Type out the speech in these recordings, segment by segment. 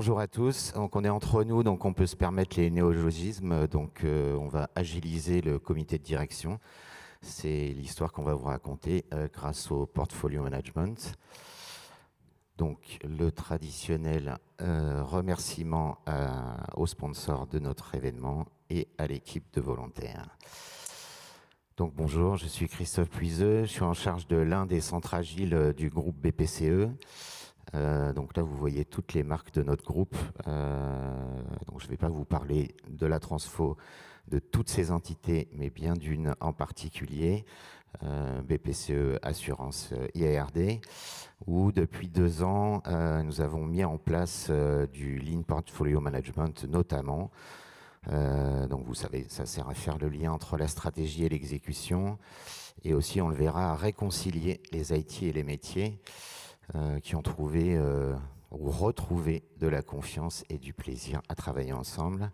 bonjour à tous. Donc, on est entre nous, donc on peut se permettre les néologismes. Donc, on va agiliser le comité de direction. C'est l'histoire qu'on va vous raconter grâce au portfolio management. Donc, le traditionnel remerciement aux sponsors de notre événement et à l'équipe de volontaires. Donc, bonjour, je suis Christophe Puiseux. Je suis en charge de l'un des centres agiles du groupe BPCE. Donc là, vous voyez toutes les marques de notre groupe. Donc je ne vais pas vous parler de la transfo de toutes ces entités, mais bien d'une en particulier, BPCE Assurance IARD, où depuis 2 ans, nous avons mis en place du Lean Portfolio Management notamment. Donc vous savez, ça sert à faire le lien entre la stratégie et l'exécution, et aussi, on le verra, à réconcilier les IT et les métiers, qui ont trouvé ou retrouvé de la confiance et du plaisir à travailler ensemble.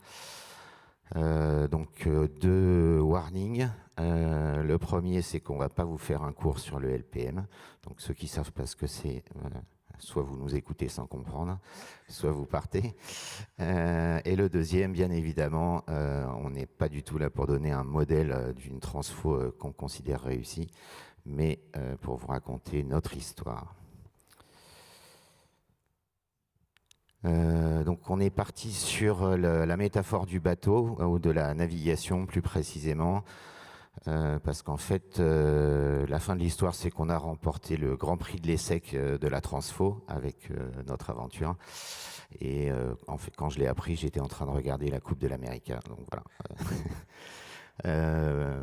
Donc 2 warnings. Le premier, c'est qu'on ne va pas vous faire un cours sur le LPM. Donc ceux qui ne savent pas ce que c'est, soit vous nous écoutez sans comprendre, soit vous partez. Et le deuxième, bien évidemment, on n'est pas du tout là pour donner un modèle d'une transfo qu'on considère réussie, mais pour vous raconter notre histoire. Donc on est parti sur la métaphore du bateau, ou de la navigation plus précisément, parce qu'en fait la fin de l'histoire, c'est qu'on a remporté le Grand Prix de l'ESSEC de la Transfo avec notre aventure, et en fait, quand je l'ai appris, j'étais en train de regarder la Coupe de l'Amérique, donc voilà.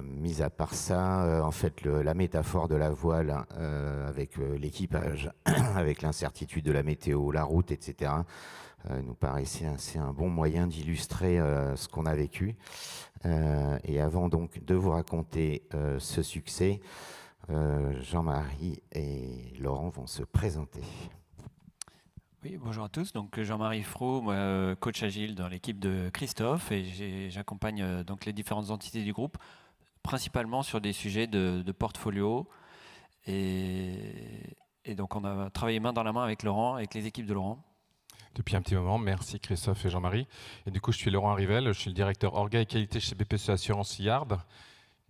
Mis à part ça, en fait, la métaphore de la voile avec l'équipage, avec l'incertitude de la météo, la route, etc., nous paraissait un bon moyen d'illustrer ce qu'on a vécu. Et avant donc de vous raconter ce succès, Jean-Marie et Laurent vont se présenter. Oui, bonjour à tous. Donc Jean-Marie Frou, moi, coach agile dans l'équipe de Christophe, et j'accompagne donc les différentes entités du groupe, principalement sur des sujets de portfolio. Et donc on a travaillé main dans la main avec Laurent, avec les équipes de Laurent. Depuis un petit moment, merci Christophe et Jean-Marie. Et du coup, je suis Laurent Rivel, je suis le directeur Orga et Qualité chez BPCE Assurance IARD,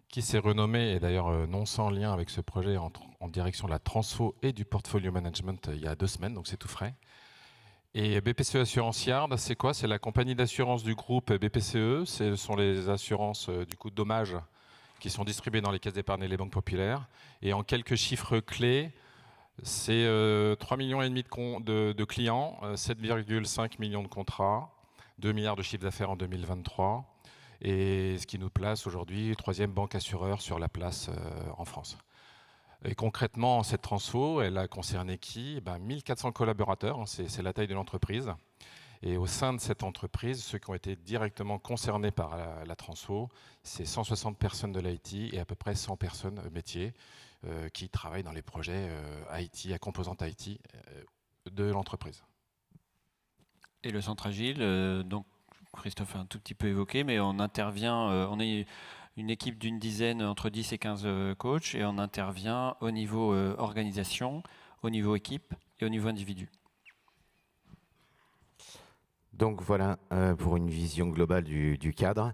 qui s'est renommé, et d'ailleurs non sans lien avec ce projet, en direction de la transfo et du portfolio management il y a 2 semaines, donc c'est tout frais. Et BPCE Assurance IARD, c'est quoi? C'est la compagnie d'assurance du groupe BPCE. Ce sont les assurances du coup de dommages qui sont distribuées dans les caisses d'épargne et les banques populaires. Et en quelques chiffres clés, c'est 3,5 millions de clients, 7,5 millions de contrats, 2 milliards de chiffre d'affaires en 2023. Et ce qui nous place aujourd'hui 3e banque assureur sur la place en France. Et concrètement, cette transfo, elle a concerné qui? 1400 collaborateurs, c'est la taille de l'entreprise. Et au sein de cette entreprise, ceux qui ont été directement concernés par la transfo, c'est 160 personnes de l'IT et à peu près 100 personnes métiers qui travaillent dans les projets IT, à composante IT de l'entreprise. Et le centre agile, donc Christophe a un tout petit peu évoqué, mais on intervient, on est une équipe d'une dizaine, entre 10 et 15 coachs, et on intervient au niveau organisation, au niveau équipe et au niveau individu. Donc voilà, pour une vision globale du cadre,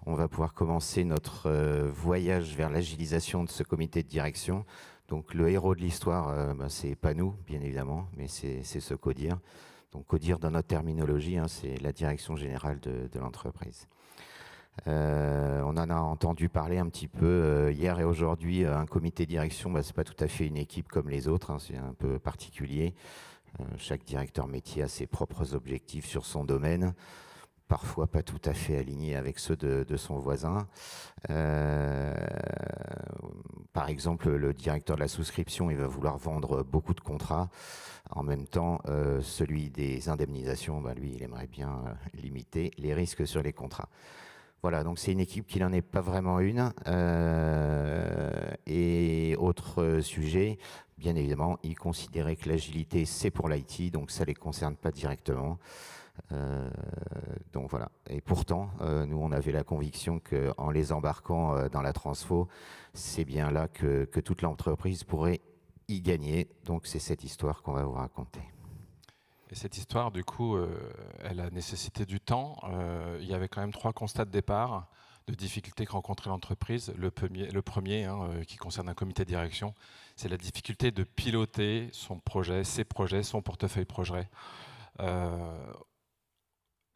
on va pouvoir commencer notre voyage vers l'agilisation de ce comité de direction. Donc le héros de l'histoire, c'est pas nous, bien évidemment, mais c'est ce CODIR. Donc CODIR, dans notre terminologie, c'est la direction générale de l'entreprise. On en a entendu parler un petit peu hier et aujourd'hui. Un comité de direction, c'est pas tout à fait une équipe comme les autres, c'est un peu particulier. Chaque directeur métier a ses propres objectifs sur son domaine, parfois pas tout à fait alignés avec ceux de son voisin. Par exemple, le directeur de la souscription, il va vouloir vendre beaucoup de contrats. En même temps, celui des indemnisations, lui, il aimerait bien limiter les risques sur les contrats. Voilà, donc c'est une équipe qui n'en est pas vraiment une. Et autre sujet, bien évidemment, ils considéraient que l'agilité, c'est pour l'IT, donc ça ne les concerne pas directement. Donc voilà. Et pourtant, nous, on avait la conviction qu'en les embarquant dans la transfo, c'est bien là que toute l'entreprise pourrait y gagner. Donc c'est cette histoire qu'on va vous raconter. Et cette histoire, du coup, elle a nécessité du temps. Il y avait quand même 3 constats de départ de difficultés que rencontrait l'entreprise. Le premier qui concerne un comité de direction, c'est la difficulté de piloter son projet, ses projets, son portefeuille projet.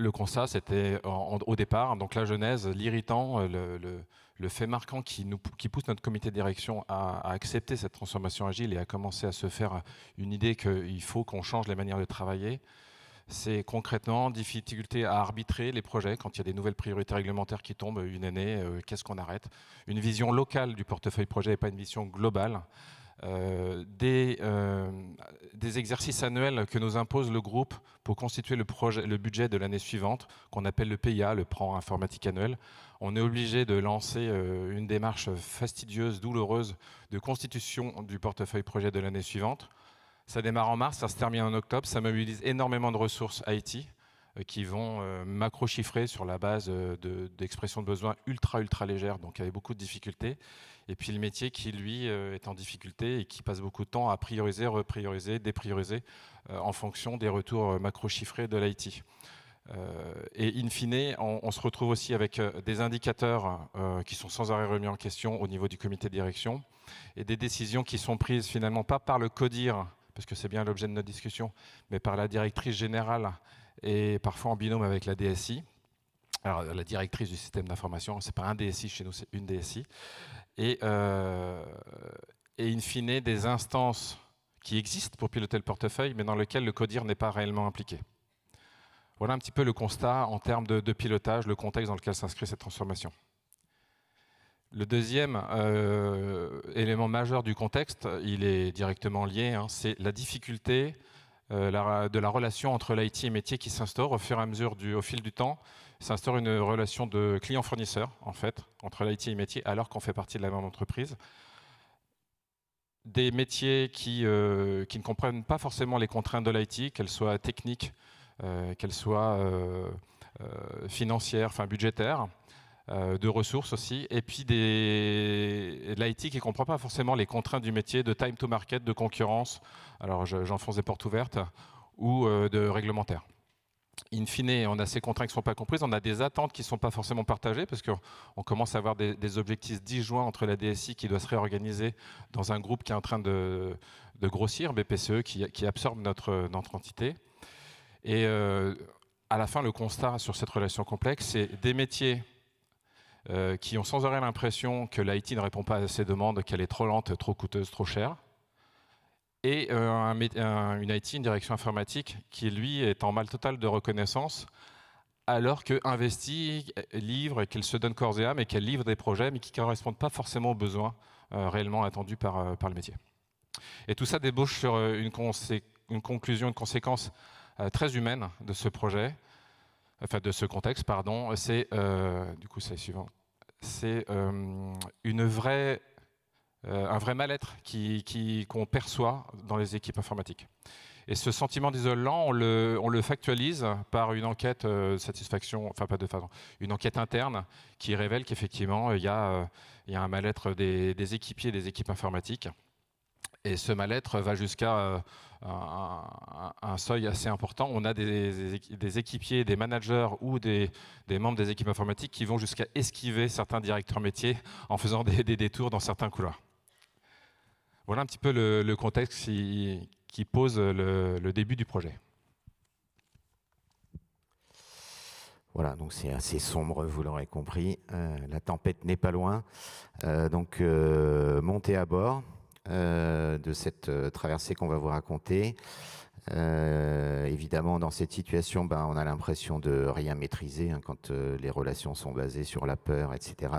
Le constat, c'était au départ, donc la genèse, l'irritant, le fait marquant qui pousse notre comité de direction à accepter cette transformation agile et à commencer à se faire une idée qu'il faut qu'on change les manières de travailler. C'est concrètement difficulté à arbitrer les projets quand il y a des nouvelles priorités réglementaires qui tombent une année, qu'est-ce qu'on arrête? Une vision locale du portefeuille projet et pas une vision globale. Des exercices annuels que nous impose le groupe pour constituer le budget de l'année suivante, qu'on appelle le PIA, le plan informatique annuel. On est obligé de lancer une démarche fastidieuse, douloureuse de constitution du portefeuille projet de l'année suivante. Ça démarre en mars, ça se termine en octobre, ça mobilise énormément de ressources IT qui vont macro-chiffrer sur la base d'expressions de besoins ultra légères, donc avec beaucoup de difficultés. Et puis le métier qui, lui, est en difficulté et qui passe beaucoup de temps à prioriser, reprioriser, déprioriser en fonction des retours macro-chiffrés de l'IT. Et in fine, on se retrouve aussi avec des indicateurs qui sont sans arrêt remis en question au niveau du comité de direction et des décisions qui sont prises finalement pas par le CODIR, parce que c'est bien l'objet de notre discussion, mais par la directrice générale et parfois en binôme avec la DSI. Alors la directrice du système d'information, c'est pas un DSI chez nous, c'est une DSI. Et in fine, des instances qui existent pour piloter le portefeuille, mais dans lesquelles le CODIR n'est pas réellement impliqué. Voilà un petit peu le constat en termes de pilotage, le contexte dans lequel s'inscrit cette transformation. Le deuxième élément majeur du contexte, il est directement lié, c'est la difficulté de la relation entre l'IT et métier qui s'instaure au fur et à mesure, au fil du temps. S'instaure une relation de client-fournisseur, en fait, entre l'IT et métier, alors qu'on fait partie de la même entreprise. Des métiers qui ne comprennent pas forcément les contraintes de l'IT, qu'elles soient techniques, qu'elles soient financières, enfin budgétaires, de ressources aussi, et puis l'IT qui ne comprend pas forcément les contraintes du métier, de time to market, de concurrence, alors j'enfonce des portes ouvertes, ou de réglementaire. In fine, on a ces contraintes qui ne sont pas comprises, on a des attentes qui ne sont pas forcément partagées, parce qu'on commence à avoir des objectifs disjoints entre la DSI qui doit se réorganiser dans un groupe qui est en train de grossir, BPCE, qui absorbe notre entité. Et à la fin, le constat sur cette relation complexe, c'est des métiers qui ont sans arrêt l'impression que l'IT ne répond pas à ces demandes, qu'elle est trop lente, trop coûteuse, trop chère. Et une IT, une direction informatique, qui lui est en mal total de reconnaissance, alors qu'investit, livre, qu'elle se donne corps et âme et qu'elle livre des projets, mais qui ne correspondent pas forcément aux besoins réellement attendus par le métier. Et tout ça débouche sur une conclusion, une conséquence très humaine de ce projet, enfin de ce contexte, pardon. C'est, du coup, c'est le suivant. C'est un vrai mal-être qu'on perçoit dans les équipes informatiques. Et ce sentiment d'isolement, on le factualise par une enquête satisfaction, enfin pas de façon, une enquête interne qui révèle qu'effectivement il y a un mal-être des équipiers des équipes informatiques. Et ce mal-être va jusqu'à un seuil assez important. On a des équipiers, des managers ou des membres des équipes informatiques qui vont jusqu'à esquiver certains directeurs métiers en faisant des détours dans certains couloirs. Voilà un petit peu le contexte qui pose le début du projet. Voilà, donc c'est assez sombre, vous l'aurez compris. La tempête n'est pas loin. Donc, montez à bord de cette traversée qu'on va vous raconter. Évidemment, dans cette situation, on a l'impression de rien maîtriser quand les relations sont basées sur la peur, etc.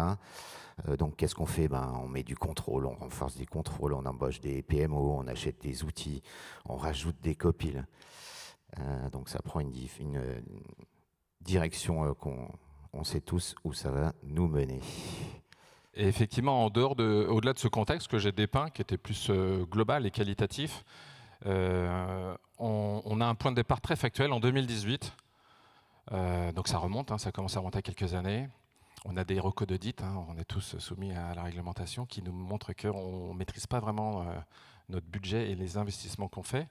Donc, qu'est-ce qu'on fait? On met du contrôle, on renforce des contrôles, on embauche des PMO, on achète des outils, on rajoute des copiles. Donc, ça prend une direction qu'on sait tous où ça va nous mener. Et effectivement, au-delà de ce contexte que j'ai dépeint, qui était plus global et qualitatif, on a un point de départ très factuel en 2018. Donc ça remonte, ça commence à remonter à quelques années. On a des recos d'audit, on est tous soumis à la réglementation qui nous montre qu'on ne maîtrise pas vraiment notre budget et les investissements qu'on fait.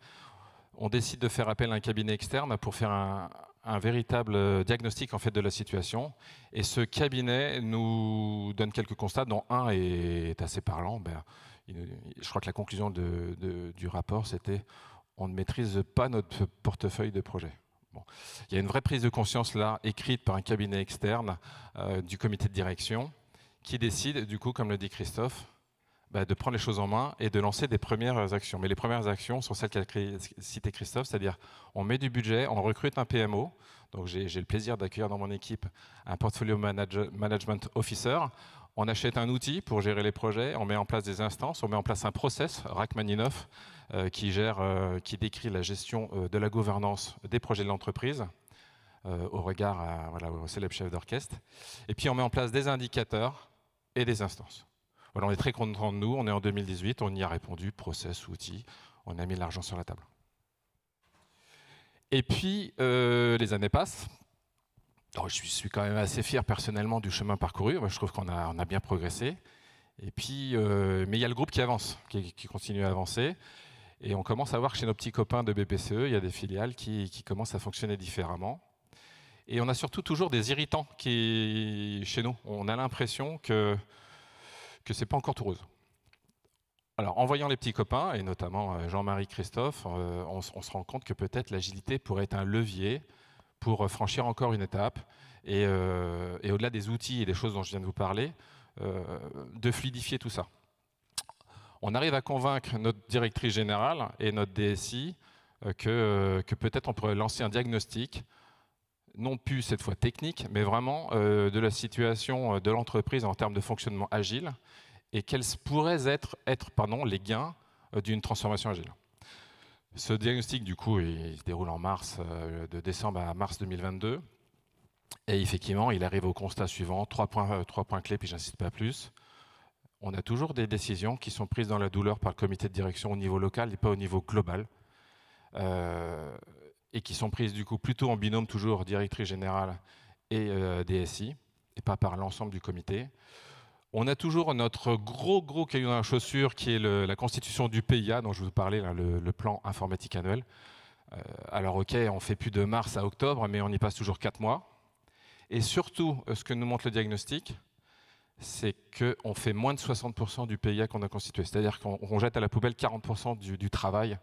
on décide de faire appel à un cabinet externe pour faire un véritable diagnostic en fait, de la situation. Et ce cabinet nous donne quelques constats, dont un est assez parlant. Je crois que la conclusion du rapport, c'était on ne maîtrise pas notre portefeuille de projet. Bon. Il y a une vraie prise de conscience là, écrite par un cabinet externe du comité de direction, qui décide, du coup, comme le dit Christophe, de prendre les choses en main et de lancer des premières actions. Mais les premières actions sont celles qu'a cité Christophe, c'est-à-dire on met du budget, on recrute un PMO. Donc j'ai le plaisir d'accueillir dans mon équipe un Portfolio Management Officer. On achète un outil pour gérer les projets, on met en place des instances, on met en place un process, Rachmaninoff, qui décrit la gestion de la gouvernance des projets de l'entreprise, au regard au célèbre chef d'orchestre. Et puis on met en place des indicateurs et des instances. Voilà, on est très content de nous, on est en 2018, on y a répondu, process, outils, on a mis de l'argent sur la table. Et puis, les années passent. Alors, je suis quand même assez fier personnellement du chemin parcouru, je trouve qu'on a bien progressé. Et puis, mais il y a le groupe qui avance, qui continue à avancer. Et on commence à voir que chez nos petits copains de BPCE, il y a des filiales qui commencent à fonctionner différemment. Et on a surtout toujours des irritants chez nous. On a l'impression que ce n'est pas encore tout rose. Alors, en voyant les petits copains, et notamment Jean-Marie, Christophe, on se rend compte que peut-être l'agilité pourrait être un levier pour franchir encore une étape et au-delà des outils et des choses dont je viens de vous parler, de fluidifier tout ça. On arrive à convaincre notre directrice générale et notre DSI que peut-être on pourrait lancer un diagnostic, non plus cette fois technique, mais vraiment de la situation de l'entreprise en termes de fonctionnement agile et quels pourraient être les gains d'une transformation agile. Ce diagnostic, du coup, il se déroule en de décembre à mars 2022. Et effectivement, il arrive au constat suivant, trois points clés, puis j'insiste pas plus. On a toujours des décisions qui sont prises dans la douleur par le comité de direction au niveau local et pas au niveau global. Et qui sont prises du coup plutôt en binôme, toujours directrice générale et DSI, et pas par l'ensemble du comité. On a toujours notre gros caillou dans la chaussure qui est la constitution du PIA dont je vous parlais, là, le plan informatique annuel. Alors ok, on fait plus de mars à octobre, mais on y passe toujours 4 mois. Et surtout, ce que nous montre le diagnostic, c'est qu'on fait moins de 60% du PIA qu'on a constitué. C'est-à-dire qu'on jette à la poubelle 40% du travail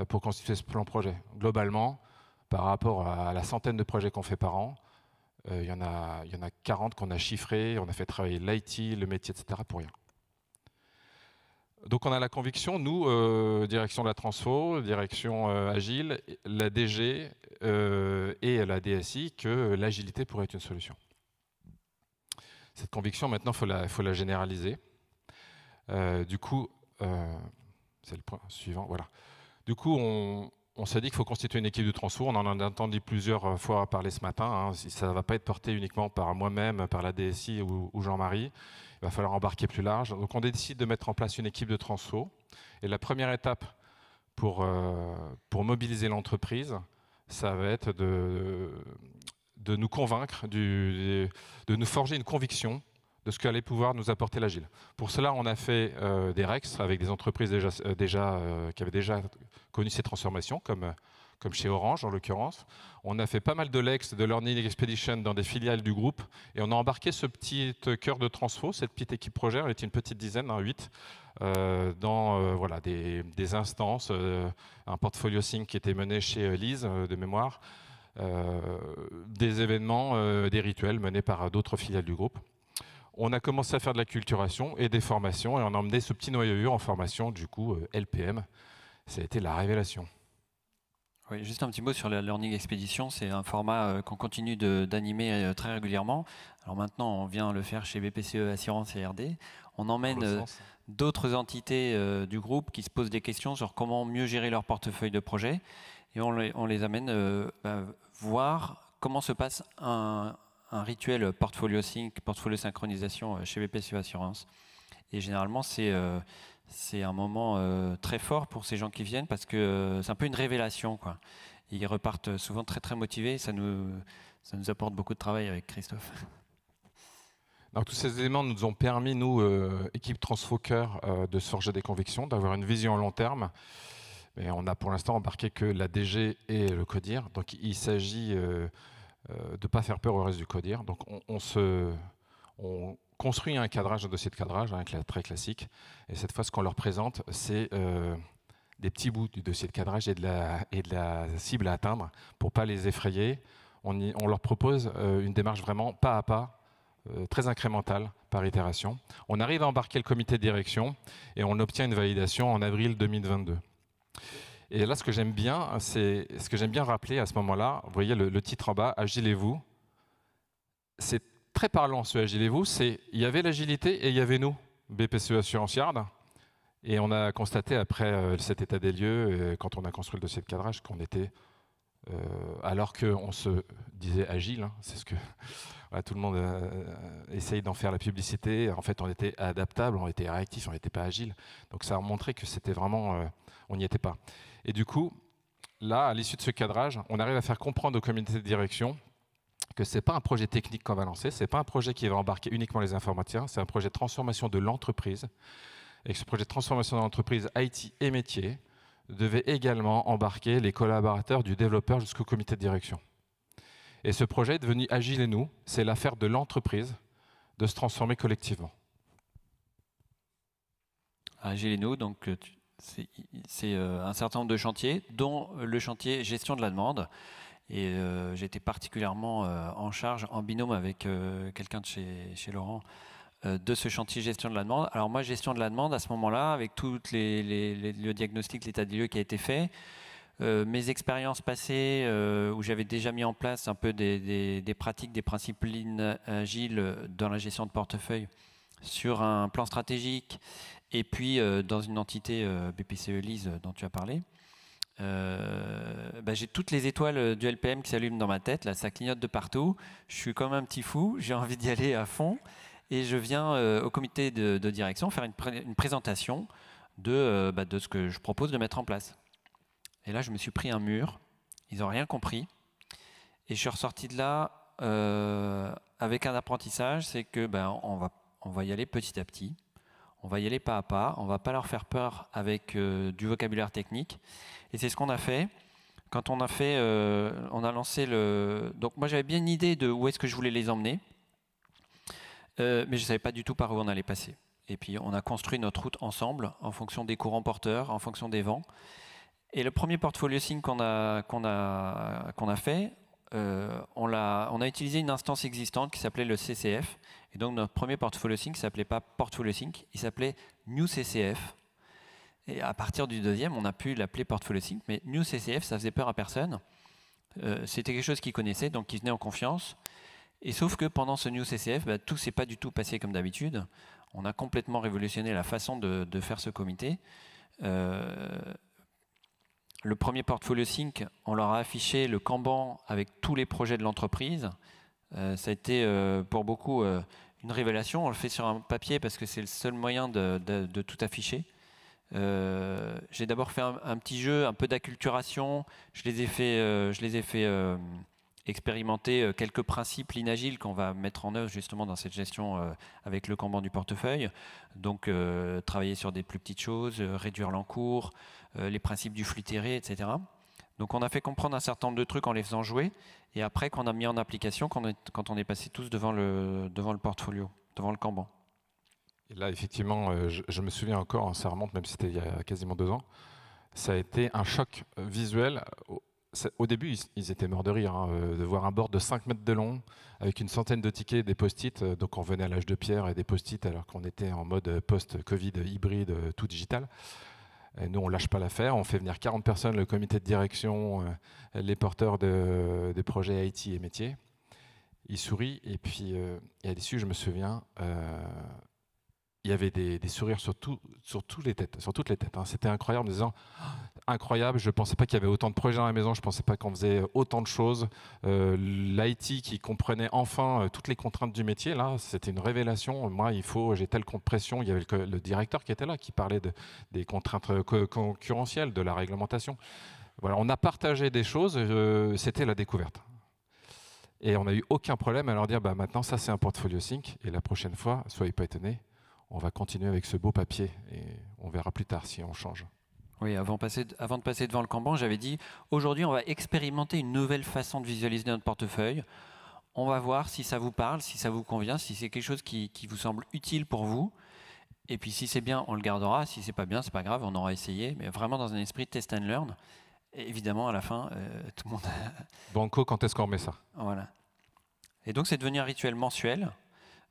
pour constituer ce plan projet. Globalement, par rapport à la centaine de projets qu'on fait par an, il y en a 40 qu'on a chiffrés, on a fait travailler l'IT, le métier, etc. pour rien. Donc on a la conviction, nous, direction de la transfo, direction agile, la DG et la DSI, que l'agilité pourrait être une solution. Cette conviction, maintenant, il faut la généraliser. Du coup, c'est le point suivant. Voilà. Du coup, on s'est dit qu'il faut constituer une équipe de transfo. On en a entendu plusieurs fois parler ce matin. Hein. Ça ne va pas être porté uniquement par moi-même, par la DSI ou Jean-Marie. Il va falloir embarquer plus large. Donc on décide de mettre en place une équipe de transfo. Et la première étape pour mobiliser l'entreprise, ça va être de nous convaincre, de nous forger une conviction de ce qu'allait pouvoir nous apporter l'agile. Pour cela, on a fait des REX avec des entreprises qui avaient déjà connu ces transformations, comme chez Orange en l'occurrence. On a fait pas mal de LEX, de Learning Expedition dans des filiales du groupe, et on a embarqué ce petit cœur de transfo, cette petite équipe projet, on était une petite dizaine, 8, dans voilà, des instances, un portfolio sync qui était mené chez Lise de mémoire, des événements, des rituels menés par d'autres filiales du groupe. On a commencé à faire de la culturation et des formations et on a emmené ce petit noyau en formation, du coup, LPM. Ça a été la révélation. Oui, juste un petit mot sur la Learning Expedition. C'est un format qu'on continue d'animer très régulièrement. Alors maintenant, on vient le faire chez BPCE Assurance et RD. On emmène d'autres entités du groupe qui se posent des questions sur comment mieux gérer leur portefeuille de projets. Et on les amène voir comment se passe un rituel portfolio sync, portfolio synchronisation chez BPCE Assurance. Et généralement, c'est un moment très fort pour ces gens qui viennent parce que c'est un peu une révélation, quoi. Ils repartent souvent très motivés. Ça nous apporte beaucoup de travail avec Christophe. Alors, tous ces éléments nous ont permis, nous, équipe Transfo Cœur, de se forger des convictions, d'avoir une vision à long terme. Mais on a pour l'instant embarqué que la DG et le CODIR. Donc il s'agit de ne pas faire peur au reste du CODIR. Donc on construit un cadrage, un dossier de cadrage, très classique. Et cette fois, ce qu'on leur présente, c'est des petits bouts du dossier de cadrage et de la cible à atteindre pour ne pas les effrayer. On leur propose une démarche vraiment pas à pas, très incrémentale par itération. On arrive à embarquer le comité de direction et on obtient une validation en avril 2022. Et là, ce que j'aime bien rappeler à ce moment-là, vous voyez le titre en bas, Agile et vous. C'est très parlant ce Agile et vous, il y avait l'agilité et il y avait nous, BPCE Assurance Yard. Et on a constaté après cet état des lieux, quand on a construit le dossier de cadrage, qu'on était, alors qu'on se disait agile, hein, c'est ce que voilà, tout le monde essaye d'en faire la publicité. En fait, on était adaptable, on était réactif, on n'était pas agile. Donc ça a montré que c'était vraiment, on n'y était pas. Et du coup, là, à l'issue de ce cadrage, on arrive à faire comprendre au comité de direction que ce n'est pas un projet technique qu'on va lancer, ce n'est pas un projet qui va embarquer uniquement les informaticiens, c'est un projet de transformation de l'entreprise. Et que ce projet de transformation de l'entreprise IT et métier devait également embarquer les collaborateurs du développeur jusqu'au comité de direction. Et ce projet est devenu Agile et nous, c'est l'affaire de l'entreprise de se transformer collectivement. Agile et nous, donc c'est un certain nombre de chantiers, dont le chantier gestion de la demande. Et j'étais particulièrement en charge, en binôme avec quelqu'un de chez Laurent, de ce chantier gestion de la demande. Alors moi, gestion de la demande, à ce moment-là, avec tout le diagnostic, l'état des lieux qui a été fait, mes expériences passées où j'avais déjà mis en place un peu des pratiques, des principes Lean agiles dans la gestion de portefeuille sur un plan stratégique et puis dans une entité BPCE Lise dont tu as parlé. J'ai toutes les étoiles du LPM qui s'allument dans ma tête, là ça clignote de partout, je suis comme un petit fou, j'ai envie d'y aller à fond. Et je viens au comité de direction faire une présentation de ce que je propose de mettre en place. Et là, je me suis pris un mur. Ils n'ont rien compris. Et je suis ressorti de là avec un apprentissage, c'est que on va y aller petit à petit. On va y aller pas à pas. On ne va pas leur faire peur avec du vocabulaire technique. Et c'est ce qu'on a fait. Quand on a fait, on a lancé le... Donc moi, j'avais bien une idée de où est-ce que je voulais les emmener. Mais je ne savais pas du tout par où on allait passer. Et puis on a construit notre route ensemble, en fonction des courants porteurs, en fonction des vents. Et le premier portfolio sync qu'on a fait, on a utilisé une instance existante qui s'appelait le CCF. Et donc notre premier portfolio sync ne s'appelait pas portfolio sync, il s'appelait New CCF. Et à partir du deuxième, on a pu l'appeler portfolio sync, mais New CCF, ça faisait peur à personne. C'était quelque chose qu'ils connaissaient, donc qui venait en confiance. Et sauf que pendant ce New CCF, tout ne s'est pas du tout passé comme d'habitude. On a complètement révolutionné la façon de faire ce comité. Le premier portfolio sync, on leur a affiché le Kanban avec tous les projets de l'entreprise. Ça a été pour beaucoup une révélation. On le fait sur un papier parce que c'est le seul moyen de tout afficher. J'ai d'abord fait un petit jeu, un peu d'acculturation. Je les ai fait expérimenter quelques principes Lean Agile qu'on va mettre en œuvre justement dans cette gestion avec le Kanban du portefeuille. Donc travailler sur des plus petites choses, réduire l'encours, les principes du flux terré, etc. Donc on a fait comprendre un certain nombre de trucs en les faisant jouer. Et après qu'on a mis en application, quand on est passé tous devant le portfolio, devant le Kanban. Et là, effectivement, je me souviens encore, ça remonte même si c'était il y a quasiment 2 ans, ça a été un choc visuel. Au début, ils étaient morts de rire, hein, de voir un board de 5 mètres de long, avec une centaine de tickets, des post-it. Donc on venait à l'âge de pierre et des post-it alors qu'on était en mode post-Covid hybride, tout digital. Et nous, on ne lâche pas l'affaire, on fait venir 40 personnes, le comité de direction, les porteurs des projets IT et métiers. Ils sourient et puis à l'issue, je me souviens, il y avait des sourires sur toutes les têtes. Hein. C'était incroyable, en me disant incroyable, je ne pensais pas qu'il y avait autant de projets dans la maison, je ne pensais pas qu'on faisait autant de choses. L'IT qui comprenait enfin toutes les contraintes du métier, là, c'était une révélation. Moi, j'ai telle pression. Il y avait le directeur qui était là, qui parlait des contraintes concurrentielles, de la réglementation. Voilà, on a partagé des choses, c'était la découverte. Et on n'a eu aucun problème à leur dire, maintenant, ça c'est un portfolio sync, et la prochaine fois, soyez pas étonnés, on va continuer avec ce beau papier, et on verra plus tard si on change. Oui, avant de passer devant le Kanban, j'avais dit, aujourd'hui, on va expérimenter une nouvelle façon de visualiser notre portefeuille. On va voir si ça vous parle, si ça vous convient, si c'est quelque chose qui vous semble utile pour vous. Et puis si c'est bien, on le gardera. Si c'est pas bien, c'est pas grave, on aura essayé. Mais vraiment dans un esprit de test and learn. Et évidemment, à la fin, tout le monde... Banco, quand est-ce qu'on remet ça? Voilà. Et donc, c'est devenu un rituel mensuel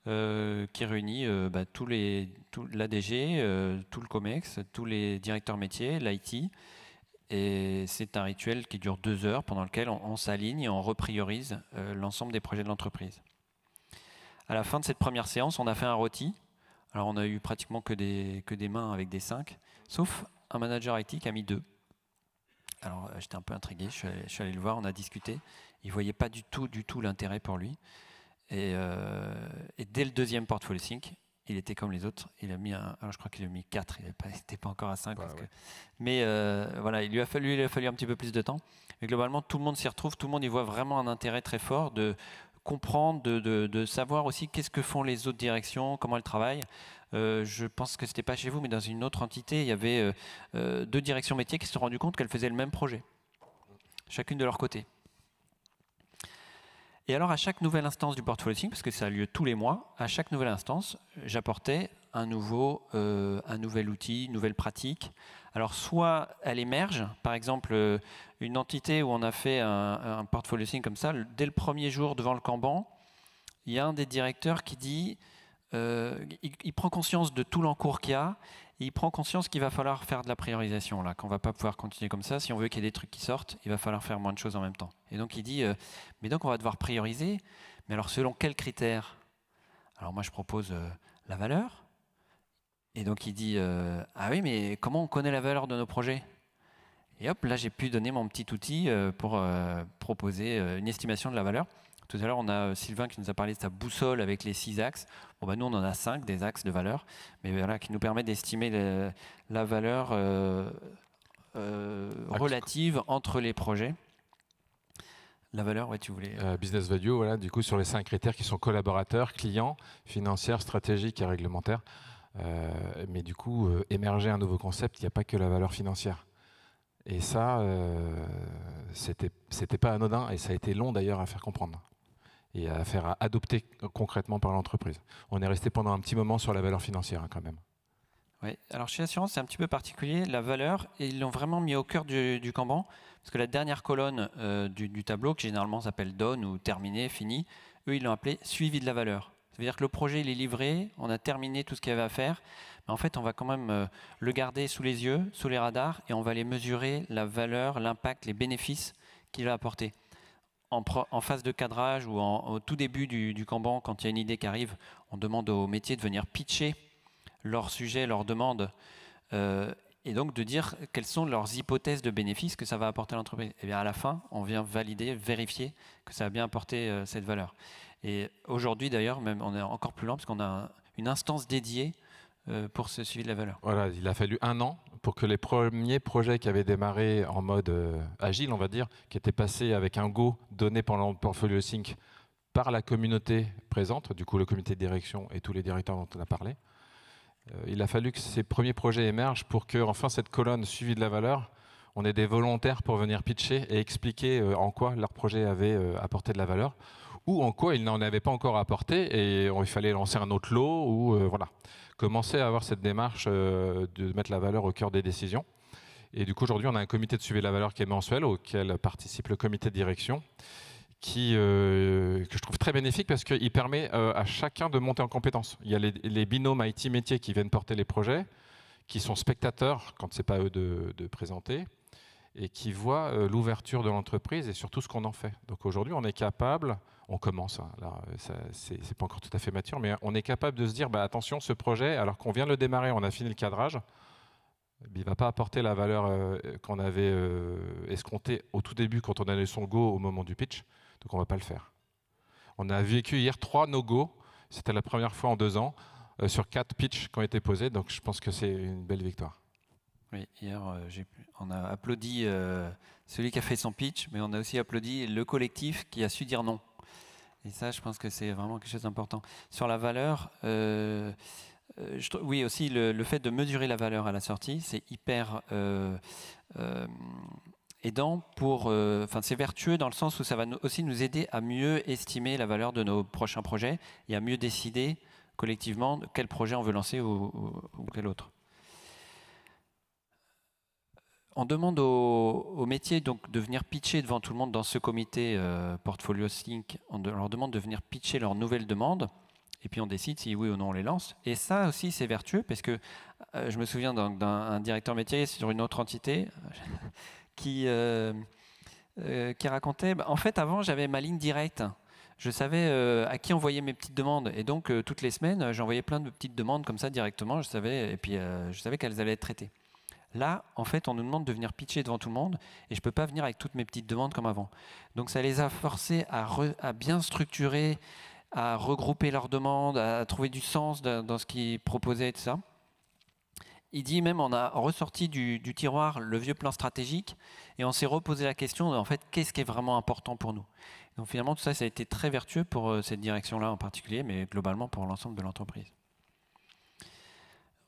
qui réunit tout l'ADG, tout le COMEX, tous les directeurs métiers, l'IT. Et c'est un rituel qui dure 2 heures pendant lequel on s'aligne et on repriorise l'ensemble des projets de l'entreprise. À la fin de cette première séance, on a fait un rôti. Alors, on a eu pratiquement que des mains avec des 5, sauf un manager IT qui a mis 2. Alors, j'étais un peu intrigué, je suis allé le voir, on a discuté. Il ne voyait pas du tout l'intérêt pour lui. Et dès le deuxième portfolio sync, il était comme les autres. Il a mis alors je crois qu'il a mis 4, il n'était pas encore à 5. Mais voilà, il lui a fallu un petit peu plus de temps. Mais globalement, tout le monde s'y retrouve, tout le monde y voit vraiment un intérêt très fort de comprendre, de savoir aussi qu'est-ce que font les autres directions, comment elles travaillent. Je pense que ce n'était pas chez vous, mais dans une autre entité, il y avait 2 directions métiers qui se sont rendues compte qu'elles faisaient le même projet, chacune de leur côté. Et alors, à chaque nouvelle instance du portfolio sync, parce que ça a lieu tous les mois, à chaque nouvelle instance, j'apportais un nouvel outil, une nouvelle pratique. Alors, soit elle émerge, par exemple, une entité où on a fait un portfolio sync comme ça, dès le premier jour devant le Kanban, il y a un des directeurs qui dit, il prend conscience de tout l'encours qu'il y a, et il prend conscience qu'il va falloir faire de la priorisation, là, qu'on ne va pas pouvoir continuer comme ça. Si on veut qu'il y ait des trucs qui sortent, il va falloir faire moins de choses en même temps. Et donc il dit, mais donc on va devoir prioriser, mais alors selon quels critères? Alors moi je propose la valeur. Et donc il dit, ah oui, mais comment on connaît la valeur de nos projets? Et hop, là j'ai pu donner mon petit outil pour proposer une estimation de la valeur. Tout à l'heure, on a Sylvain qui nous a parlé de sa boussole avec les 6 axes. Bon, nous, on en a 5, des axes de valeur, mais voilà, qui nous permettent d'estimer la valeur relative entre les projets. La valeur, ouais, tu voulais... Business value, voilà, du coup, sur les 5 critères qui sont collaborateurs, clients, financières, stratégiques et réglementaires. Mais du coup, émerger un nouveau concept, il n'y a pas que la valeur financière. Et ça, c'était pas anodin, et ça a été long d'ailleurs à faire comprendre et à faire adopter concrètement par l'entreprise. On est resté pendant un petit moment sur la valeur financière quand même. Oui, alors chez Assurance, c'est un petit peu particulier, la valeur, et ils l'ont vraiment mis au cœur du Kanban, parce que la dernière colonne du tableau, qui généralement s'appelle Done ou Terminé, Fini, eux, ils l'ont appelé Suivi de la valeur. Ça veut dire que le projet, il est livré, on a terminé tout ce qu'il y avait à faire, mais en fait, on va quand même le garder sous les yeux, sous les radars, et on va aller mesurer la valeur, l'impact, les bénéfices qu'il va apporter. En phase de cadrage ou au tout début du Kanban, quand il y a une idée qui arrive, on demande aux métiers de venir pitcher leur sujet, leur demande, et donc de dire quelles sont leurs hypothèses de bénéfices que ça va apporter à l'entreprise. Et bien à la fin, on vient valider, vérifier que ça a bien apporté cette valeur. Et aujourd'hui d'ailleurs, même on est encore plus loin parce qu'on a une instance dédiée pour ce suivi de la valeur. Voilà, il a fallu 1 an pour que les premiers projets qui avaient démarré en mode agile, on va dire, qui étaient passés avec un go donné pendant le portfolio sync par la communauté présente, du coup le comité de direction et tous les directeurs dont on a parlé. Il a fallu que ces premiers projets émergent pour que, enfin, cette colonne suivie de la valeur, on ait des volontaires pour venir pitcher et expliquer en quoi leur projet avait apporté de la valeur ou en quoi il n'en avait pas encore apporté et il fallait lancer un autre lot ou voilà, commencer à avoir cette démarche de mettre la valeur au cœur des décisions. Et du coup, aujourd'hui, on a un comité de suivi de la valeur qui est mensuel, auquel participe le comité de direction, que je trouve très bénéfique parce qu'il permet à chacun de monter en compétence. Il y a les binômes IT métiers qui viennent porter les projets, qui sont spectateurs quand ce n'est pas eux de présenter, et qui voient l'ouverture de l'entreprise et surtout ce qu'on en fait. Donc aujourd'hui, on est capable, on commence, hein, là, c'est pas encore tout à fait mature, mais on est capable de se dire, bah, attention, ce projet, alors qu'on vient de le démarrer, on a fini le cadrage, il ne va pas apporter la valeur qu'on avait escomptée au tout début quand on a eu son go au moment du pitch, donc on ne va pas le faire. On a vécu hier 3 no-go, c'était la première fois en 2 ans, sur 4 pitchs qui ont été posés, donc je pense que c'est une belle victoire. Oui, hier, on a applaudi celui qui a fait son pitch, mais on a aussi applaudi le collectif qui a su dire non. Et ça, je pense que c'est vraiment quelque chose d'important. Sur la valeur, Oui, aussi le fait de mesurer la valeur à la sortie, c'est hyper aidant pour. C'est vertueux dans le sens où ça va aussi nous aider à mieux estimer la valeur de nos prochains projets et à mieux décider collectivement quel projet on veut lancer ou quel autre. On demande au métier donc, de venir pitcher devant tout le monde dans ce comité Portfolio Sync. On leur demande de venir pitcher leurs nouvelles demandes. Et puis on décide si oui ou non on les lance. Et ça aussi c'est vertueux parce que je me souviens d'un directeur métier sur une autre entité qui racontait, en fait avant j'avais ma ligne directe. Je savais à qui envoyer mes petites demandes. Et donc toutes les semaines j'envoyais plein de petites demandes comme ça directement. Je savais, et puis je savais qu'elles allaient être traitées. Là, en fait, on nous demande de venir pitcher devant tout le monde et je ne peux pas venir avec toutes mes petites demandes comme avant. Donc ça les a forcés à bien structurer, à regrouper leurs demandes, à trouver du sens dans ce qu'ils proposaient et tout ça. Il dit même, on a ressorti du tiroir le vieux plan stratégique et on s'est reposé la question, en fait, qu'est-ce qui est vraiment important pour nous? Donc finalement, tout ça, ça a été très vertueux pour cette direction-là en particulier, mais globalement pour l'ensemble de l'entreprise.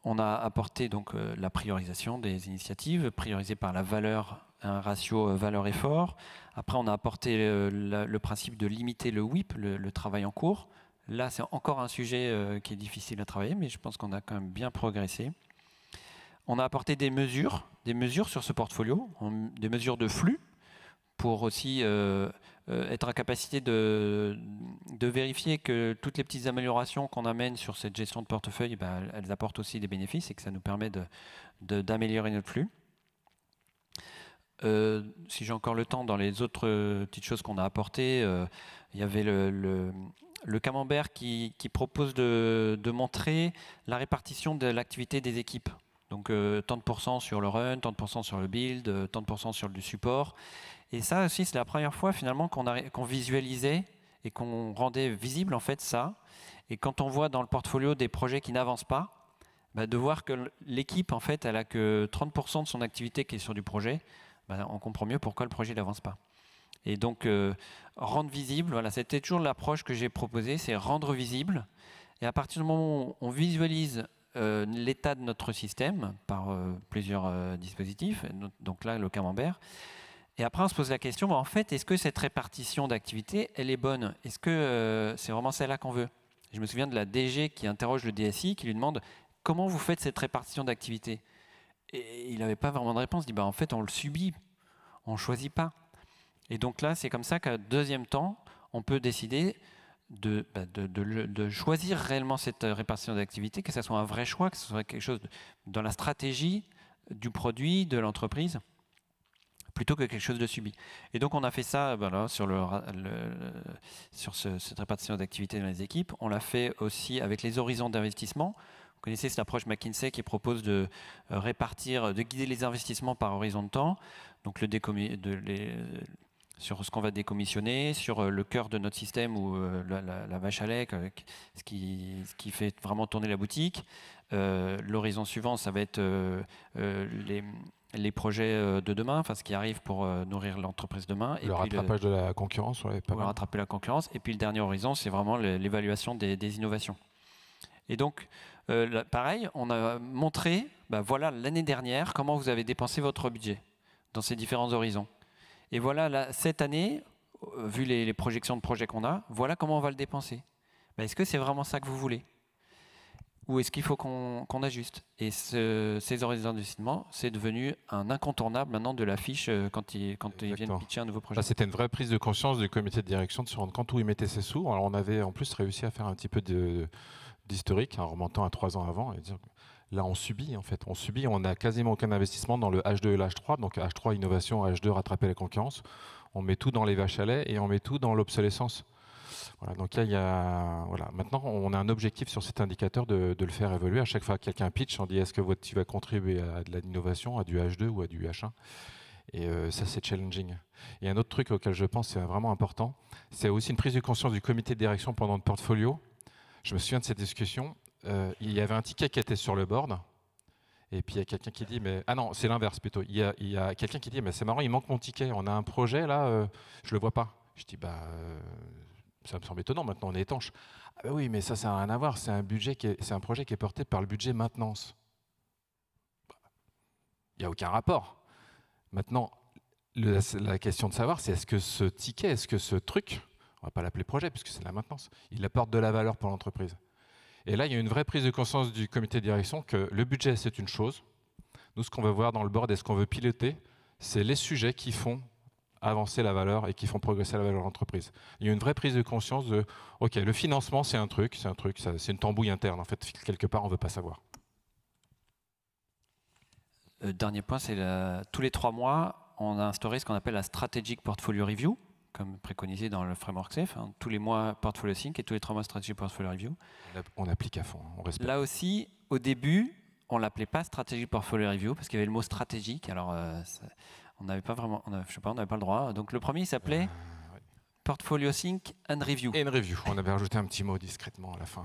On a apporté donc la priorisation des initiatives, priorisées par la valeur, un ratio valeur-effort. Après, on a apporté le principe de limiter le WIP, le travail en cours. Là, c'est encore un sujet qui est difficile à travailler, mais je pense qu'on a quand même bien progressé. On a apporté des mesures sur ce portfolio, des mesures de flux, pour aussi être en capacité de vérifier que toutes les petites améliorations qu'on amène sur cette gestion de portefeuille, elles apportent aussi des bénéfices et que ça nous permet d'améliorer notre flux. Si j'ai encore le temps, dans les autres petites choses qu'on a apportées, il y avait le camembert qui propose de montrer la répartition de l'activité des équipes. Donc tant de pourcents sur le run, tant de pourcents sur le build, tant de pourcents sur le support. Et ça aussi, c'est la première fois finalement qu'on visualisait et qu'on rendait visible en fait ça. Et quand on voit dans le portfolio des projets qui n'avancent pas, de voir que l'équipe en fait, elle a que 30% de son activité qui est sur du projet, on comprend mieux pourquoi le projet n'avance pas. Et donc rendre visible, voilà, c'était toujours l'approche que j'ai proposée, c'est rendre visible. Et à partir du moment où on visualise l'état de notre système par plusieurs dispositifs, donc là le camembert. Et après, on se pose la question, en fait, est-ce que cette répartition d'activités, elle est bonne? Est-ce que c'est vraiment celle-là qu'on veut? Je me souviens de la DG qui interroge le DSI, qui lui demande « Comment vous faites cette répartition d'activités ?» Et il n'avait pas vraiment de réponse. Il dit « En fait, on le subit, on ne choisit pas. » Et donc là, c'est comme ça qu'à deuxième temps, on peut décider de choisir réellement cette répartition d'activités, que ce soit un vrai choix, que ce soit quelque chose dans la stratégie du produit, de l'entreprise, plutôt que quelque chose de subi. Et donc on a fait ça sur cette répartition d'activités dans les équipes. On l'a fait aussi avec les horizons d'investissement. Vous connaissez cette approche McKinsey qui propose de répartir, de guider les investissements par horizon de temps. Donc sur ce qu'on va décommissionner, sur le cœur de notre système ou la vache à lait, ce qui fait vraiment tourner la boutique. L'horizon suivant, ça va être les projets de demain, enfin ce qui arrive pour nourrir l'entreprise demain. Le rattrapage de la concurrence, ouais, pas mal. Rattraper la concurrence. Et puis le dernier horizon, c'est vraiment l'évaluation des innovations. Et donc, pareil, on a montré, voilà l'année dernière, comment vous avez dépensé votre budget dans ces différents horizons. Et voilà, cette année, vu les projections de projets qu'on a, voilà comment on va le dépenser. Est-ce que c'est vraiment ça que vous voulez? Ou est-ce qu'il faut qu'on ajuste? Et ces horizons d'investissement, c'est devenu un incontournable maintenant de la fiche quand ils viennent pitcher un nouveau projet. C'était une vraie prise de conscience du comité de direction de se rendre compte où ils mettaient ses sous. Alors on avait en plus réussi à faire un petit peu d'historique en remontant à 3 ans avant et dire là on subit en fait. On n'a quasiment aucun investissement dans le H2 et le H3, donc H3 innovation, H2 rattraper la concurrence. On met tout dans les vaches à lait et on met tout dans l'obsolescence. Voilà, donc là, maintenant, on a un objectif sur cet indicateur de le faire évoluer. À chaque fois que quelqu'un pitch, on dit est-ce que votre outil va contribuer à de l'innovation, à du H2 ou à du H1 ? Et ça, c'est challenging. Il y a un autre truc auquel je pense, c'est vraiment important, c'est aussi une prise de conscience du comité de direction pendant le portfolio. Je me souviens de cette discussion. Il y avait un ticket qui était sur le board. Et puis il y a quelqu'un qui dit, mais... Ah non, c'est l'inverse plutôt. Il y a quelqu'un qui dit, mais c'est marrant, il manque mon ticket. On a un projet là, je le vois pas. Je dis, Ça me semble étonnant, maintenant on est étanche. Ah ben oui, mais ça n'a rien à voir, c'est un projet qui est porté par le budget maintenance. Il n'y a aucun rapport. Maintenant, la question de savoir, c'est est-ce que ce ticket, est-ce que ce truc, on ne va pas l'appeler projet puisque c'est de la maintenance, il apporte de la valeur pour l'entreprise. Et là, il y a une vraie prise de conscience du comité de direction que le budget, c'est une chose. Nous, ce qu'on veut voir dans le board et ce qu'on veut piloter, c'est les sujets qui font avancer la valeur et qui font progresser la valeur de l'entreprise. Il y a une vraie prise de conscience de, OK, le financement, c'est une tambouille interne. En fait, quelque part, on ne veut pas savoir. Dernier point, c'est tous les 3 mois, on a instauré ce qu'on appelle la Strategic Portfolio Review, comme préconisé dans le framework SAFE. Tous les mois, Portfolio Sync et tous les 3 mois, Strategic Portfolio Review. On applique à fond, on respecte. Là aussi, au début, on ne l'appelait pas Strategic Portfolio Review parce qu'il y avait le mot stratégique. Alors, on n'avait pas vraiment, on n'avait pas le droit. Donc, le premier, il s'appelait Portfolio Sync and Review. Et une review. On avait rajouté un petit mot discrètement à la fin.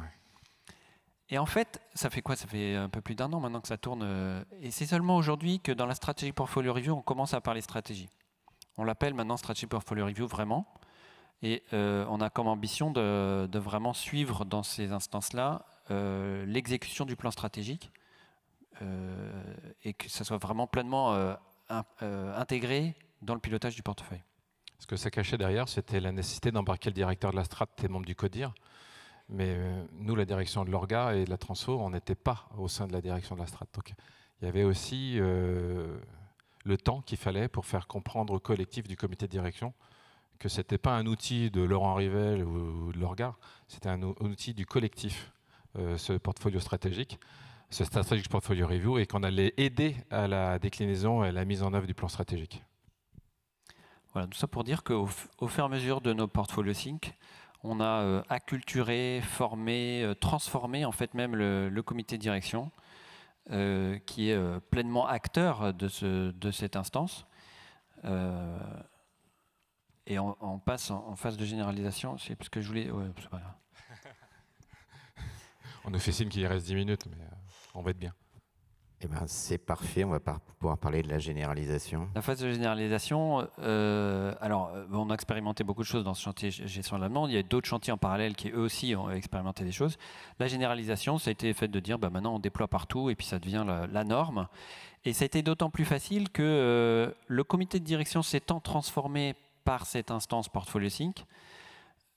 Et en fait, ça fait quoi? Ça fait un peu plus d'1 an maintenant que ça tourne. Et c'est seulement aujourd'hui que dans la Strategic Portfolio Review, on commence à parler stratégie. On l'appelle maintenant Strategic Portfolio Review vraiment. Et on a comme ambition de vraiment suivre dans ces instances-là l'exécution du plan stratégique et que ça soit vraiment pleinement intégré dans le pilotage du portefeuille. Ce que ça cachait derrière, c'était la nécessité d'embarquer le directeur de la strat et membre du CODIR. Mais nous, la direction de l'orga et de la transfo, on n'était pas au sein de la direction de la strat. Donc, il y avait aussi le temps qu'il fallait pour faire comprendre au collectif du comité de direction que ce n'était pas un outil de Laurent Rivel ou de l'orga, c'était un outil du collectif, ce portfolio stratégique, ce Strategic Portfolio Review, et qu'on allait aider à la déclinaison et à la mise en œuvre du plan stratégique. Voilà, tout ça pour dire qu'au fur et à mesure de nos portfolios sync, on a acculturé, formé, transformé en fait même le comité de direction qui est pleinement acteur de cette instance. Et on passe en phase de généralisation. C'est ce que je voulais. Ouais, c'est pas grave. On nous fait signe qu'il reste 10 minutes, mais on va être bien. Eh ben, c'est parfait, on va pouvoir parler de la généralisation. La phase de généralisation, alors on a expérimenté beaucoup de choses dans ce chantier gestion de la demande. Il y a d'autres chantiers en parallèle qui eux aussi ont expérimenté des choses. La généralisation, ça a été fait de dire maintenant on déploie partout et puis ça devient la norme. Et ça a été d'autant plus facile que le comité de direction s'étant transformé par cette instance Portfolio Sync,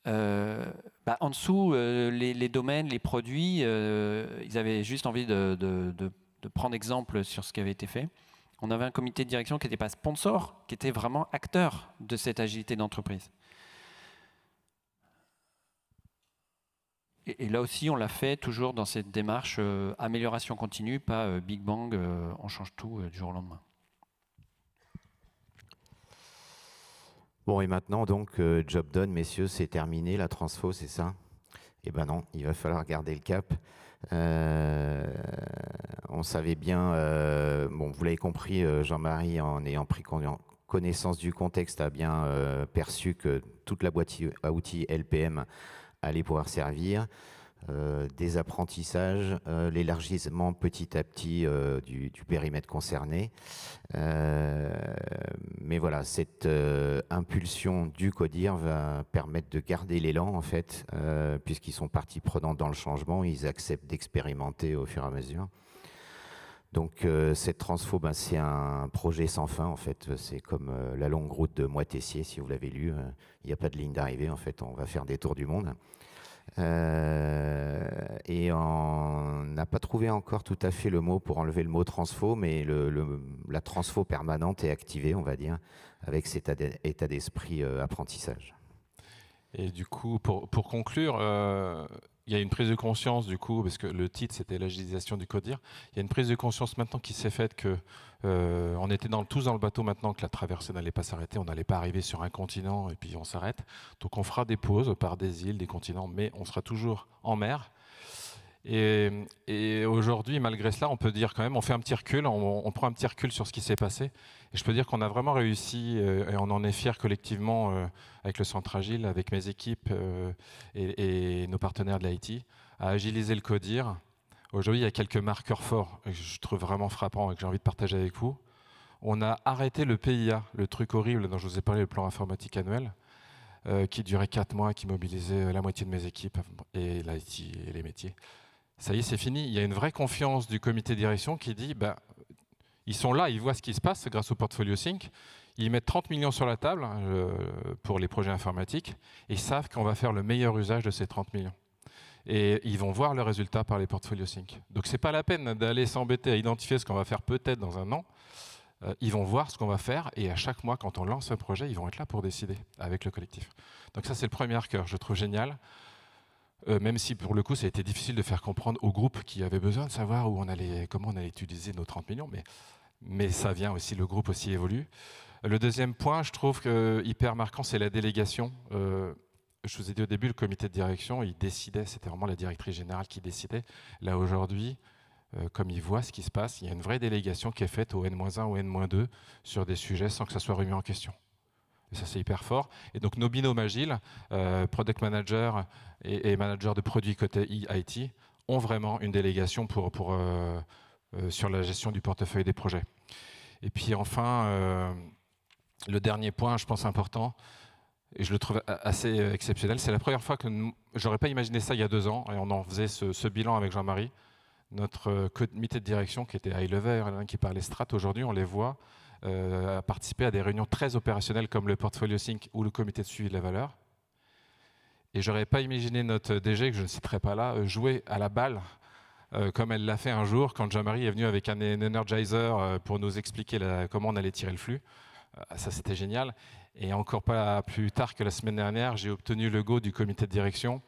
en dessous, les domaines, les produits, ils avaient juste envie de prendre exemple sur ce qui avait été fait. On avait un comité de direction qui n'était pas sponsor, qui était vraiment acteur de cette agilité d'entreprise. Et là aussi, on l'a fait toujours dans cette démarche amélioration continue, pas Big Bang, on change tout du jour au lendemain. Bon, et maintenant, donc, job done, messieurs, c'est terminé, la transfo, c'est ça? Eh ben non, il va falloir garder le cap. On savait bien, bon, vous l'avez compris, Jean-Marie, en ayant pris connaissance du contexte, a bien perçu que toute la boîte à outils LPM allait pouvoir servir. Des apprentissages, l'élargissement petit à petit du périmètre concerné. Mais voilà, cette impulsion du CODIR va permettre de garder l'élan en fait, puisqu'ils sont partie prenante dans le changement, ils acceptent d'expérimenter au fur et à mesure. Donc cette transfo, c'est un projet sans fin en fait, c'est comme la longue route de Moitessier, si vous l'avez lu, il n'y a pas de ligne d'arrivée en fait, on va faire des tours du monde. Et on n'a pas trouvé encore tout à fait le mot pour enlever le mot transfo, mais la transfo permanente est activée, on va dire, avec cet état d'esprit apprentissage. Et du coup, pour conclure, il y a une prise de conscience, du coup, parce que le titre c'était l'agilisation du CODIR, il y a une prise de conscience maintenant qui s'est faite que on était tous dans le bateau maintenant, que la traversée n'allait pas s'arrêter, on n'allait pas arriver sur un continent et puis on s'arrête. Donc on fera des pauses par des îles, des continents, mais on sera toujours en mer. Et aujourd'hui, malgré cela, on peut dire quand même, on fait un petit recul, on prend un petit recul sur ce qui s'est passé. Et je peux dire qu'on a vraiment réussi, et on en est fiers collectivement avec le Centre Agile, avec mes équipes et nos partenaires de l'IT, à agiliser le CODIR. Aujourd'hui, il y a quelques marqueurs forts que je trouve vraiment frappants et que j'ai envie de partager avec vous. On a arrêté le PIA, le truc horrible dont je vous ai parlé, le plan informatique annuel. qui durait 4 mois, qui mobilisait la moitié de mes équipes et l'IT et les métiers. Ça y est, c'est fini. Il y a une vraie confiance du comité de direction qui dit ils sont là, ils voient ce qui se passe grâce au portfolio Sync. Ils mettent 30 millions sur la table pour les projets informatiques et ils savent qu'on va faire le meilleur usage de ces 30 millions. Et ils vont voir le résultat par les portfolios Sync. Donc ce n'est pas la peine d'aller s'embêter à identifier ce qu'on va faire peut-être dans un an. Ils vont voir ce qu'on va faire et à chaque mois, quand on lance un projet, ils vont être là pour décider avec le collectif. Donc ça, c'est le premier marqueur, je trouve génial. Même si pour le coup, ça a été difficile de faire comprendre au groupe qui avait besoin de savoir comment on allait utiliser nos 30 millions. Mais ça vient aussi, le groupe aussi évolue. Le deuxième point, je trouve hyper marquant, c'est la délégation. Je vous ai dit au début, le comité de direction, il décidait, c'était vraiment la directrice générale qui décidait. Là, aujourd'hui, comme ils voient ce qui se passe, il y a une vraie délégation qui est faite au N-1 ou N-2 sur des sujets sans que ça soit remis en question. Et ça, c'est hyper fort. Et donc, nos binômes agiles, product manager et manager de produits côté IT, ont vraiment une délégation sur la gestion du portefeuille des projets. Et puis enfin, le dernier point, je pense important, et je le trouve assez exceptionnel, c'est la première fois que j'aurais pas imaginé ça il y a 2 ans, et on en faisait ce bilan avec Jean-Marie. Notre comité de direction qui était high level, qui parlait strat, aujourd'hui on les voit participer à des réunions très opérationnelles comme le portfolio Sync ou le comité de suivi de la valeur. Et j'aurais pas imaginé notre DG, que je ne citerai pas là, jouer à la balle comme elle l'a fait un jour quand Jean-Marie est venu avec un Energizer pour nous expliquer comment on allait tirer le flux. Ça, c'était génial. Et encore pas plus tard que la semaine dernière, j'ai obtenu le go du comité de direction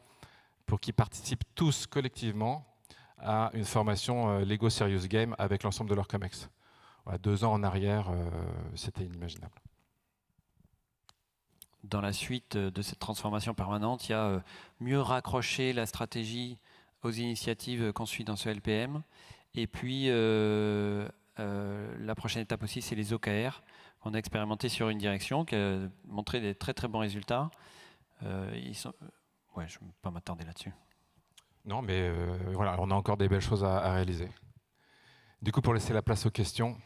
pour qu'ils participent tous collectivement à une formation Lego Serious Game avec l'ensemble de leur COMEX. Voilà, 2 ans en arrière, c'était inimaginable. Dans la suite de cette transformation permanente, il y a mieux raccrocher la stratégie aux initiatives qu'on suit dans ce LPM. Et puis, la prochaine étape aussi, c'est les OKR. On a expérimenté sur une direction qui a montré des très très bons résultats. Ouais, je ne vais pas m'attarder là-dessus. Non, mais voilà, on a encore des belles choses à réaliser. Du coup, pour laisser la place aux questions.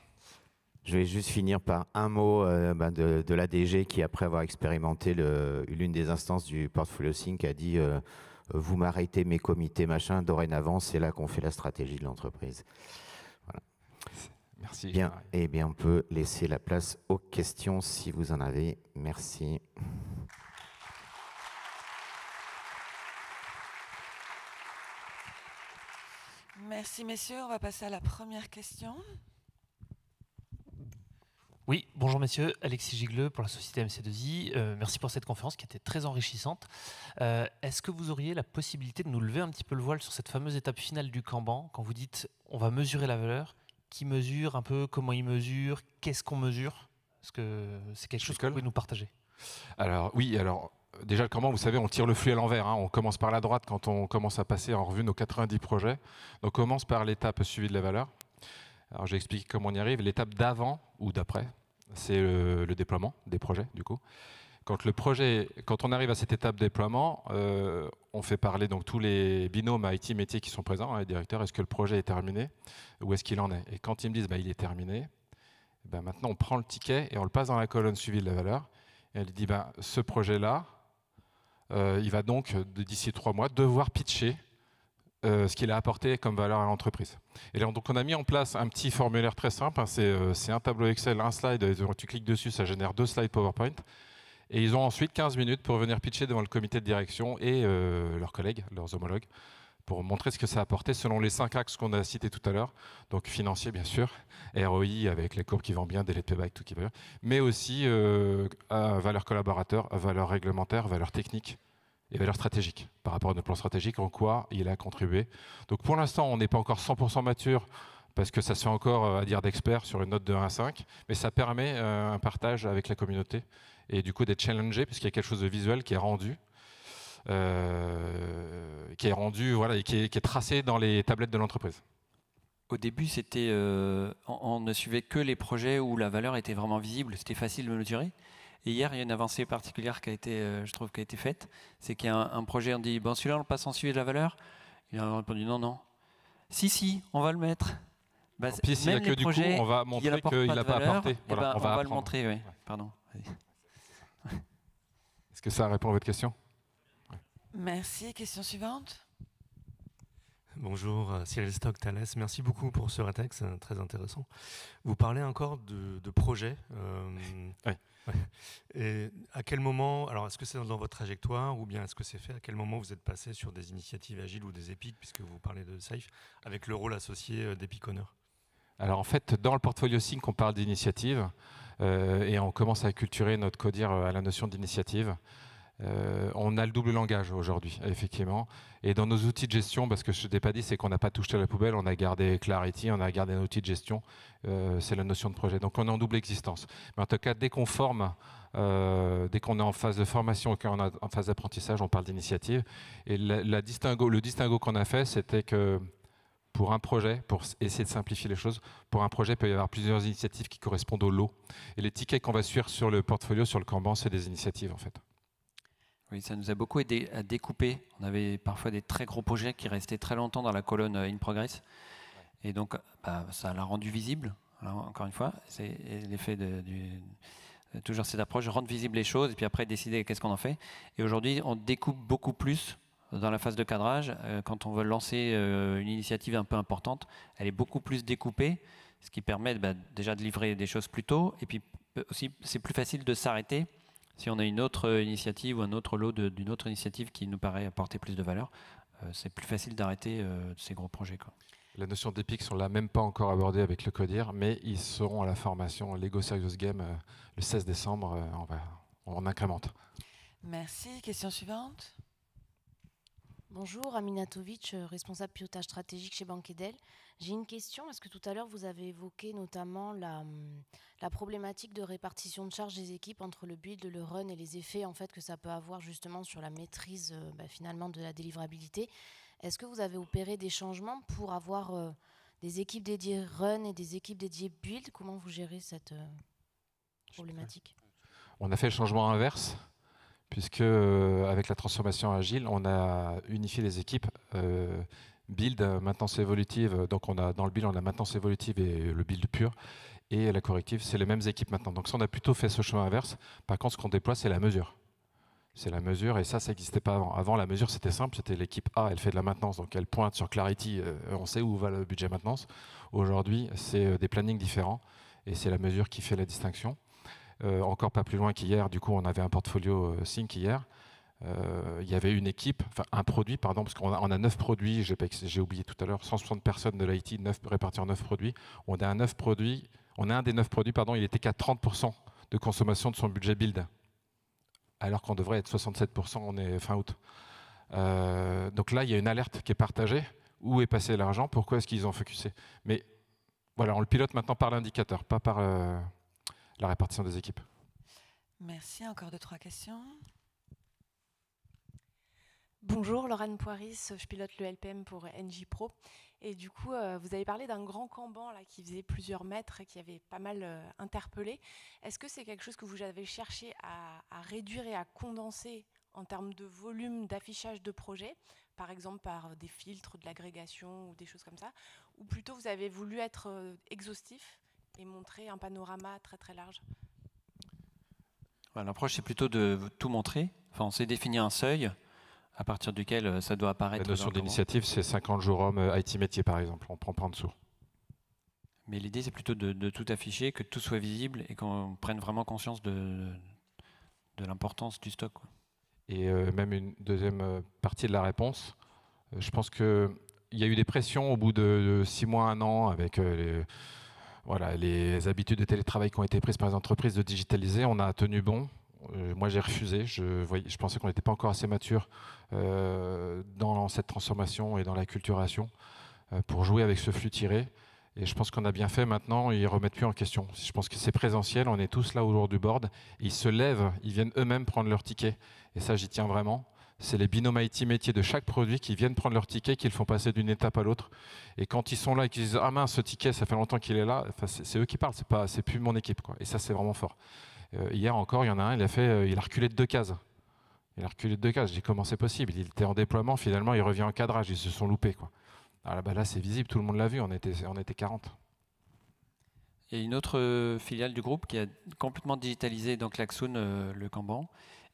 Je vais juste finir par un mot de l'ADG qui, après avoir expérimenté l'une des instances du portfolio Sync, a dit vous m'arrêtez mes comités, machin, dorénavant, c'est là qu'on fait la stratégie de l'entreprise. Voilà. Merci. Bien, et bien, on peut laisser la place aux questions si vous en avez. Merci. Merci messieurs, on va passer à la première question. Oui, bonjour messieurs, Alexis Gigleux pour la société MC2I. Merci pour cette conférence qui était très enrichissante. Est-ce que vous auriez la possibilité de nous lever un petit peu le voile sur cette fameuse étape finale du Kanban, quand vous dites on va mesurer la valeur, qui mesure un peu, comment il mesure, qu'est-ce qu'on mesure? Est-ce que c'est quelque chose que vous pouvez nous partager? Alors oui, déjà le Kanban, vous savez, on tire le flux à l'envers. On commence par la droite quand on commence à passer en revue nos 90 projets. Donc on commence par l'étape suivie de la valeur. Alors j'ai expliqué comment on y arrive. L'étape d'avant ou d'après, c'est le déploiement des projets du coup. Quand on arrive à cette étape de déploiement, on fait parler donc tous les binômes IT métiers qui sont présents, les directeurs, est-ce que le projet est terminé? Où est-ce qu'il en est? Et quand ils me disent il est terminé, maintenant on prend le ticket et on le passe dans la colonne suivie de la valeur. Et elle dit ce projet-là, il va donc d'ici 3 mois devoir pitcher ce qu'il a apporté comme valeur à l'entreprise. Et là, donc on a mis en place un petit formulaire très simple, c'est un tableau Excel, un slide, tu cliques dessus, ça génère 2 slides PowerPoint. Et ils ont ensuite 15 minutes pour venir pitcher devant le comité de direction et leurs collègues, leurs homologues, pour montrer ce que ça a apporté selon les 5 axes qu'on a cités tout à l'heure. Donc financier, bien sûr, ROI avec les courbes qui vont bien, délai de payback, tout qui va bien, mais aussi valeur collaborateur, valeur réglementaire, valeur technique et valeur stratégique. Par rapport à notre plan stratégique, en quoi il a contribué. Donc pour l'instant, on n'est pas encore 100% mature, parce que ça se fait encore à dire d'experts sur une note de 1 à 5, mais ça permet un partage avec la communauté et du coup d'être challengé, puisqu'il y a quelque chose de visuel qui est rendu, voilà, et qui est tracé dans les tablettes de l'entreprise. Au début, on ne suivait que les projets où la valeur était vraiment visible, c'était facile de mesurer. Et hier, il y a une avancée particulière qui a été, je trouve, qui a été faite. C'est qu'il y a un projet, on dit, celui-là, on le passe en suivi de la valeur. Il a répondu, non. Si, on va le mettre. Puis s'il n'y a que du coup, on va montrer qu'il n'a pas apporté. Voilà, on va le montrer, oui. Pardon. que ça répond à votre question? Merci. Question suivante. Bonjour, Cyril Stock, Thales. Merci beaucoup pour ce rétex, c'est très intéressant. Vous parlez encore de projets. Oui. Ouais. Et à quel moment, alors est-ce que c'est dans votre trajectoire ou bien est-ce que c'est fait, à quel moment vous êtes passé sur des initiatives agiles ou des épiques, puisque vous parlez de Safe, avec le rôle associé d'Epic Owner? Alors en fait, dans le portfolio Sync, on parle d'initiative et on commence à acculturer notre codir à la notion d'initiative. On a le double langage aujourd'hui, effectivement. Et dans nos outils de gestion, parce que je ne t'ai pas dit, c'est qu'on n'a pas touché à la poubelle, on a gardé Clarity, on a gardé un outil de gestion, c'est la notion de projet. Donc on est en double existence. Mais en tout cas, dès qu'on forme, dès qu'on est en phase de formation et qu'on est en phase d'apprentissage, on parle d'initiative. Et le distinguo qu'on a fait, c'était que pour un projet, pour essayer de simplifier les choses, pour un projet, il peut y avoir plusieurs initiatives qui correspondent au lot. Et les tickets qu'on va suivre sur le portfolio, sur le Kanban, c'est des initiatives en fait. Oui, ça nous a beaucoup aidé à découper. On avait parfois des très gros projets qui restaient très longtemps dans la colonne In Progress. Et donc, ça l'a rendu visible. Alors, encore une fois, c'est l'effet toujours cette approche, rendre visible les choses et puis après décider qu'est-ce qu'on en fait. Et aujourd'hui, on découpe beaucoup plus dans la phase de cadrage. Quand on veut lancer une initiative un peu importante, elle est beaucoup plus découpée, ce qui permet déjà de livrer des choses plus tôt. Et puis aussi, c'est plus facile de s'arrêter si on a une autre initiative ou un autre lot d'une autre initiative qui nous paraît apporter plus de valeur. C'est plus facile d'arrêter ces gros projets, quoi. La notion d'EPIC, on ne l'a même pas encore abordée avec le CODIR, mais ils seront à la formation Lego Serious Game le 16 décembre. On incrémente. Merci. Question suivante. Bonjour, Aminatovic, responsable pilotage stratégique chez Banquedel. J'ai une question, parce que tout à l'heure, vous avez évoqué notamment la problématique de répartition de charges des équipes entre le build, le run et les effets en fait, que ça peut avoir justement sur la maîtrise finalement de la délivrabilité. Est-ce que vous avez opéré des changements pour avoir des équipes dédiées run et des équipes dédiées build? Comment vous gérez cette problématique? On a fait le changement inverse, puisque avec la transformation agile, on a unifié les équipes build, maintenance évolutive. Donc on a dans le build, on a maintenance évolutive et le build pur, et la corrective, c'est les mêmes équipes maintenant. Donc ça, on a plutôt fait ce chemin inverse. Par contre, ce qu'on déploie, c'est la mesure. C'est la mesure, et ça n'existait pas avant. Avant, la mesure, c'était simple, c'était l'équipe A, elle fait de la maintenance, donc elle pointe sur Clarity, on sait où va le budget maintenance. Aujourd'hui, c'est des plannings différents, et c'est la mesure qui fait la distinction. Encore pas plus loin qu'hier, du coup, on avait un portfolio Sync hier. Il y avait une équipe, enfin un produit, pardon, parce qu'on a 9 produits, j'ai oublié tout à l'heure, 160 personnes de l'IT, réparties en 9 produits. On a un des 9 produits, pardon, il était qu'à 30% de consommation de son budget build, alors qu'on devrait être 67%, on est fin août. Donc là, il y a une alerte qui est partagée. Où est passé l'argent? Pourquoi est-ce qu'ils ont focusé? Mais voilà, on le pilote maintenant par l'indicateur, pas par la répartition des équipes. Merci. Encore 2-3 questions. Bonjour, Laurane Poiris, je pilote le LPM pour NJ Pro. Et du coup, vous avez parlé d'un grand Kanban là, qui faisait plusieurs mètres et qui avait pas mal interpellé. Est-ce que c'est quelque chose que vous avez cherché à réduire et à condenser en termes de volume d'affichage de projet, par exemple par des filtres, de l'agrégation ou des choses comme ça, ou plutôt vous avez voulu être exhaustif et montrer un panorama très très large? L'approche, c'est plutôt de tout montrer. Enfin, on s'est défini un seuil à partir duquel ça doit apparaître. La notion d'initiative, c'est 50 jours hommes IT métier, par exemple. On prend pas en dessous. Mais l'idée, c'est plutôt de tout afficher, que tout soit visible et qu'on prenne vraiment conscience de l'importance du stock, quoi. Et même une deuxième partie de la réponse, je pense qu'il y a eu des pressions au bout de 6 mois, 1 an, avec les habitudes de télétravail qui ont été prises par les entreprises de digitaliser. On a tenu bon. Moi, j'ai refusé. Je pensais qu'on n'était pas encore assez mature dans cette transformation et dans l'acculturation pour jouer avec ce flux tiré. Et je pense qu'on a bien fait. Maintenant, ils ne remettent plus en question. Je pense que c'est présentiel. On est tous là autour du board. Ils se lèvent. Ils viennent eux-mêmes prendre leur ticket. Et ça, j'y tiens vraiment. C'est les binômes IT métiers de chaque produit qui viennent prendre leur ticket, qui le font passer d'une étape à l'autre. Et quand ils sont là et qu'ils disent « Ah mince, ce ticket, ça fait longtemps qu'il est là », c'est eux qui parlent. C'est plus mon équipe, quoi. Et ça, c'est vraiment fort. Hier encore, il y en a un, il a reculé de 2 cases. J'ai dit comment c'est possible? Il était en déploiement, finalement, il revient en cadrage, ils se sont loupés, quoi. Alors là, c'est visible, tout le monde l'a vu, on était 40. Il y a une autre filiale du groupe qui a complètement digitalisé donc l'Axoon, le Kanban,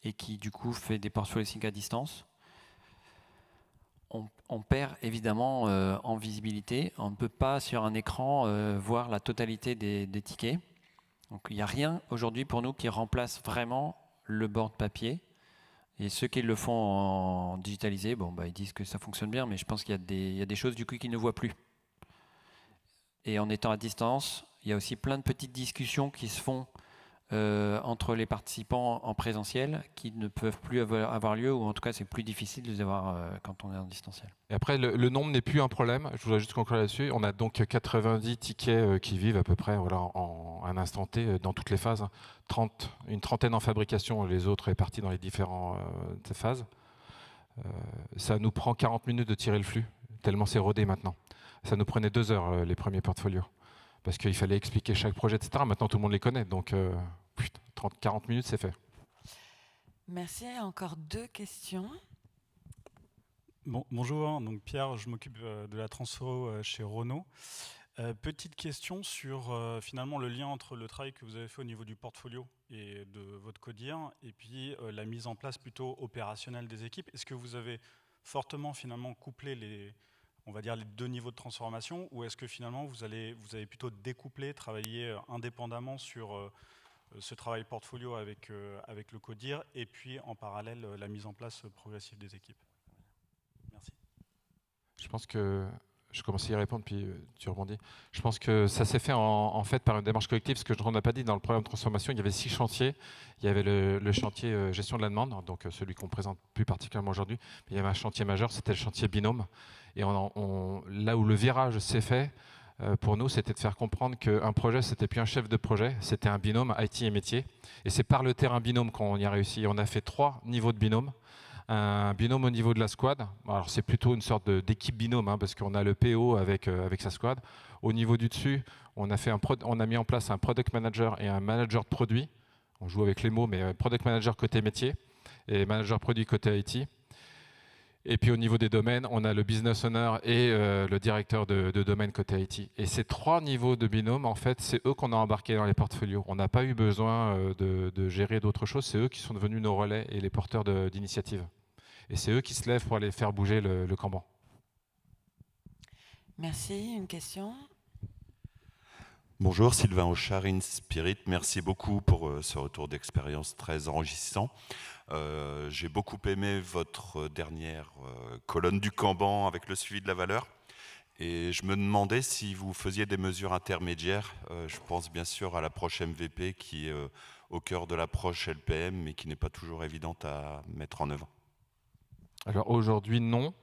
et qui du coup fait des portfolio sync à distance. On perd évidemment en visibilité. On ne peut pas sur un écran voir la totalité des tickets. Donc il n'y a rien aujourd'hui pour nous qui remplace vraiment le board papier. Et ceux qui le font en digitalisé, bon, ils disent que ça fonctionne bien, mais je pense qu'il y a des choses du coup qu'ils ne voient plus. Et en étant à distance, il y a aussi plein de petites discussions qui se font entre les participants en présentiel qui ne peuvent plus avoir lieu, ou en tout cas c'est plus difficile de les avoir quand on est en distanciel. Et après, le nombre n'est plus un problème. Je voudrais juste conclure là-dessus. On a donc 90 tickets qui vivent à peu près en un instant T dans toutes les phases. Une trentaine en fabrication, les autres répartis dans les différentes phases. Ça nous prend 40 minutes de tirer le flux, tellement c'est rodé maintenant. Ça nous prenait 2 heures les premiers portfolios, parce qu'il fallait expliquer chaque projet, etc. Maintenant, tout le monde les connaît, donc 40 minutes, c'est fait. Merci. Encore 2 questions. Bonjour, donc Pierre, je m'occupe de la transfo chez Renault. Petite question sur finalement le lien entre le travail que vous avez fait au niveau du portfolio et de votre codir et puis la mise en place plutôt opérationnelle des équipes. Est-ce que vous avez fortement finalement couplé les 2 niveaux de transformation, ou est-ce que finalement vous avez plutôt découplé, travaillé indépendamment sur ce travail portfolio avec le codir et puis en parallèle la mise en place progressive des équipes? Merci. Je pense que je commence à y répondre, puis tu rebondis. Je pense que ça s'est fait en fait par une démarche collective, parce que je n'ai pas dit, dans le programme de transformation, il y avait 6 chantiers. Il y avait le chantier gestion de la demande, donc celui qu'on présente plus particulièrement aujourd'hui. Il y avait un chantier majeur, c'était le chantier binôme. Et là où le virage s'est fait, pour nous, c'était de faire comprendre qu'un projet, c'était plus un chef de projet, c'était un binôme IT et métier. Et c'est par le terrain binôme qu'on y a réussi. On a fait 3 niveaux de binôme. Un binôme au niveau de la squad. Alors c'est plutôt une sorte d'équipe binôme, parce qu'on a le PO avec sa squad. Au niveau du dessus, on a mis en place un product manager et un manager de produit. On joue avec les mots, mais product manager côté métier et manager produit côté IT. Et puis au niveau des domaines, on a le business owner et le directeur de domaine côté IT. Et ces 3 niveaux de binôme, en fait, c'est eux qu'on a embarqués dans les portfolios. On n'a pas eu besoin de gérer d'autres choses. C'est eux qui sont devenus nos relais et les porteurs d'initiatives. Et c'est eux qui se lèvent pour aller faire bouger le Kanban. Merci. Une question? Bonjour, Sylvain Auchard, InSpirit. Merci beaucoup pour ce retour d'expérience très enrichissant. J'ai beaucoup aimé votre dernière colonne du Kanban avec le suivi de la valeur. Et je me demandais si vous faisiez des mesures intermédiaires. Je pense bien sûr à l'approche MVP qui est au cœur de l'approche LPM, mais qui n'est pas toujours évidente à mettre en œuvre. Alors aujourd'hui, non.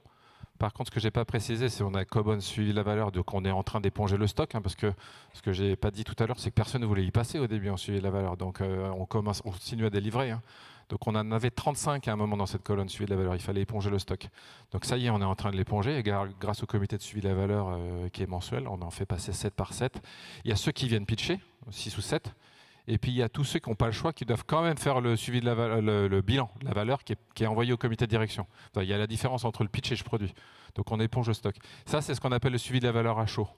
Par contre, ce que je n'ai pas précisé, c'est qu'on a Cobon suivi la valeur, donc on est en train d'éponger le stock, parce que ce que je n'ai pas dit tout à l'heure, c'est que personne ne voulait y passer au début en suivi de la valeur. Donc on continue à délivrer. Donc on en avait 35 à un moment dans cette colonne suivi de la valeur, il fallait éponger le stock. Donc ça y est, on est en train de l'éponger, grâce au comité de suivi de la valeur qui est mensuel, on en fait passer 7 par 7. Il y a ceux qui viennent pitcher, 6 ou 7. Et puis il y a tous ceux qui n'ont pas le choix, qui doivent quand même faire le suivi de le bilan, la valeur qui est envoyée au comité de direction. Enfin, il y a la différence entre le pitch et le produit. Donc on éponge le stock. Ça, c'est ce qu'on appelle le suivi de la valeur à chaud.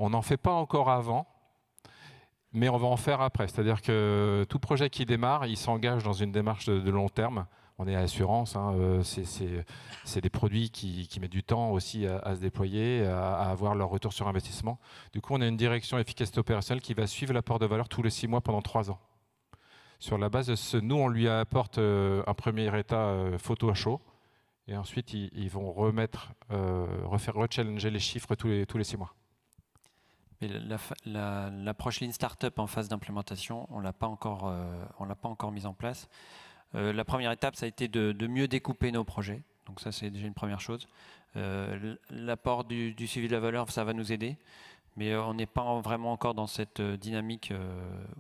On n'en fait pas encore avant, mais on va en faire après. C'est-à-dire que tout projet qui démarre, il s'engage dans une démarche de long terme. On est à l'assurance, c'est des produits qui mettent du temps aussi à se déployer, à avoir leur retour sur investissement. Du coup, on a une direction efficacité opérationnelle qui va suivre l'apport de valeur tous les 6 mois pendant 3 ans. Sur la base de ce, nous, on lui apporte un premier état photo à chaud, et ensuite, ils vont rechallenger les chiffres tous les 6 mois. L'approche Lean Startup en phase d'implémentation, on ne l'a pas encore mise en place. La première étape, ça a été de mieux découper nos projets. Donc ça, c'est déjà une première chose. L'apport du suivi de la valeur, ça va nous aider. Mais on n'est pas vraiment encore dans cette dynamique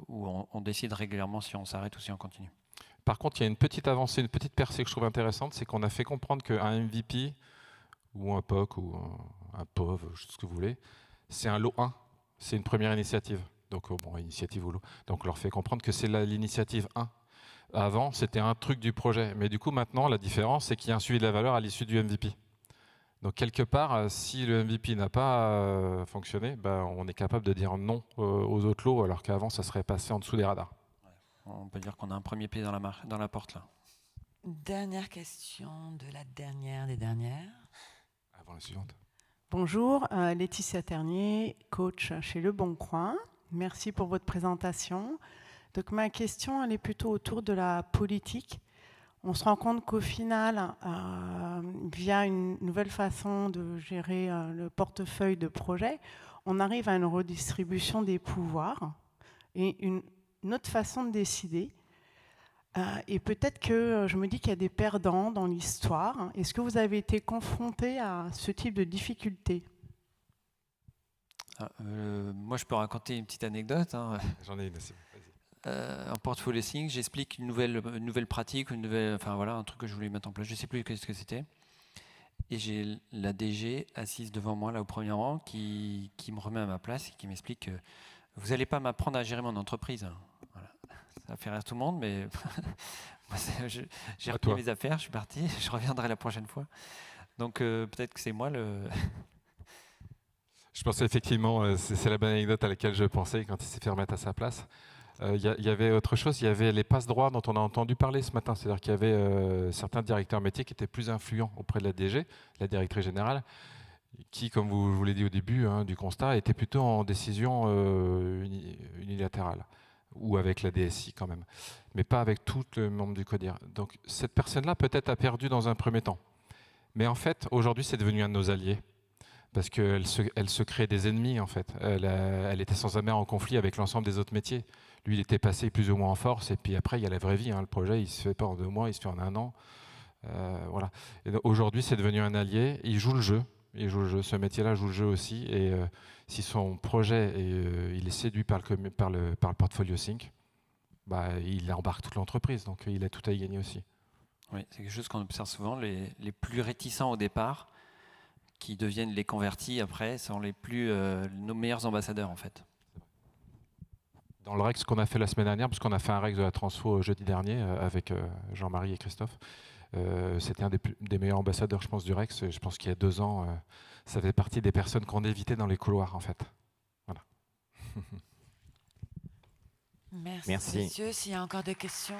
où on décide régulièrement si on s'arrête ou si on continue. Par contre, il y a une petite avancée, une petite percée que je trouve intéressante, c'est qu'on a fait comprendre qu'un MVP ou un POC ou un POV, ce que vous voulez, c'est un lot 1, c'est une première initiative. Donc, initiative ou lot. Donc, on leur fait comprendre que c'est l'initiative 1. Avant, c'était un truc du projet. Mais du coup, maintenant, la différence, c'est qu'il y a un suivi de la valeur à l'issue du MVP. Donc, quelque part, si le MVP n'a pas fonctionné, on est capable de dire non aux autres lots, alors qu'avant, ça serait passé en dessous des radars. Ouais. On peut dire qu'on a un premier pied dans la porte, là. Dernière question de la dernière des dernières. Avant la suivante. Bonjour, Laetitia Ternier, coach chez Le Bon Coin. Merci pour votre présentation. Donc ma question, elle est plutôt autour de la politique. On se rend compte qu'au final, via une nouvelle façon de gérer le portefeuille de projets, on arrive à une redistribution des pouvoirs et une autre façon de décider. Et peut-être que je me dis qu'il y a des perdants dans l'histoire. Est-ce que vous avez été confronté à ce type de difficultés ? Moi, je peux raconter une petite anecdote. Hein. J'en ai une aussi. En portfolio sync, j'explique une nouvelle pratique, enfin voilà, un truc que je voulais mettre en place. Je ne sais plus ce que c'était. Et j'ai la DG assise devant moi, là au premier rang, qui me remet à ma place et qui m'explique que vous n'allez pas m'apprendre à gérer mon entreprise. Voilà. Ça fait rire tout le monde, mais j'ai repris mes affaires, je suis parti, je reviendrai la prochaine fois. Donc peut-être que c'est moi le... Je pensais effectivement, c'est la bonne anecdote à laquelle je pensais quand il s'est fait remettre à sa place. Il y avait autre chose, il y avait les passe-droits dont on a entendu parler ce matin. C'est-à-dire qu'il y avait certains directeurs métiers qui étaient plus influents auprès de la DG, la directrice générale, qui, comme vous l'avez dit au début du constat, était plutôt en décision unilatérale, ou avec la DSI quand même, mais pas avec tout le membre du CODIR. Donc cette personne-là peut-être a perdu dans un premier temps. Mais en fait, aujourd'hui, c'est devenu un de nos alliés. Parce qu'elle se crée des ennemis, en fait. Elle était sans jamais en conflit avec l'ensemble des autres métiers. Lui, il était passé plus ou moins en force, et puis après, il y a la vraie vie. Le projet, il ne se fait pas en 2 mois, il se fait en 1 an. Voilà. Aujourd'hui, c'est devenu un allié. Il joue le jeu. Ce métier-là joue le jeu aussi. Et si son projet, il est séduit par le portfolio sync, il embarque toute l'entreprise. Donc, il a tout à y gagner aussi. Oui, c'est quelque chose qu'on observe souvent. Les plus réticents au départ, qui deviennent les convertis après, sont nos meilleurs ambassadeurs en fait. Dans le REX qu'on a fait la semaine dernière, parce qu'on a fait un REX de la transfo jeudi dernier avec Jean-Marie et Christophe, c'était un des meilleurs ambassadeurs, je pense, du REX. Je pense qu'il y a 2 ans, ça fait partie des personnes qu'on évitait dans les couloirs en fait. Voilà. Merci. Messieurs, s'il y a encore des questions.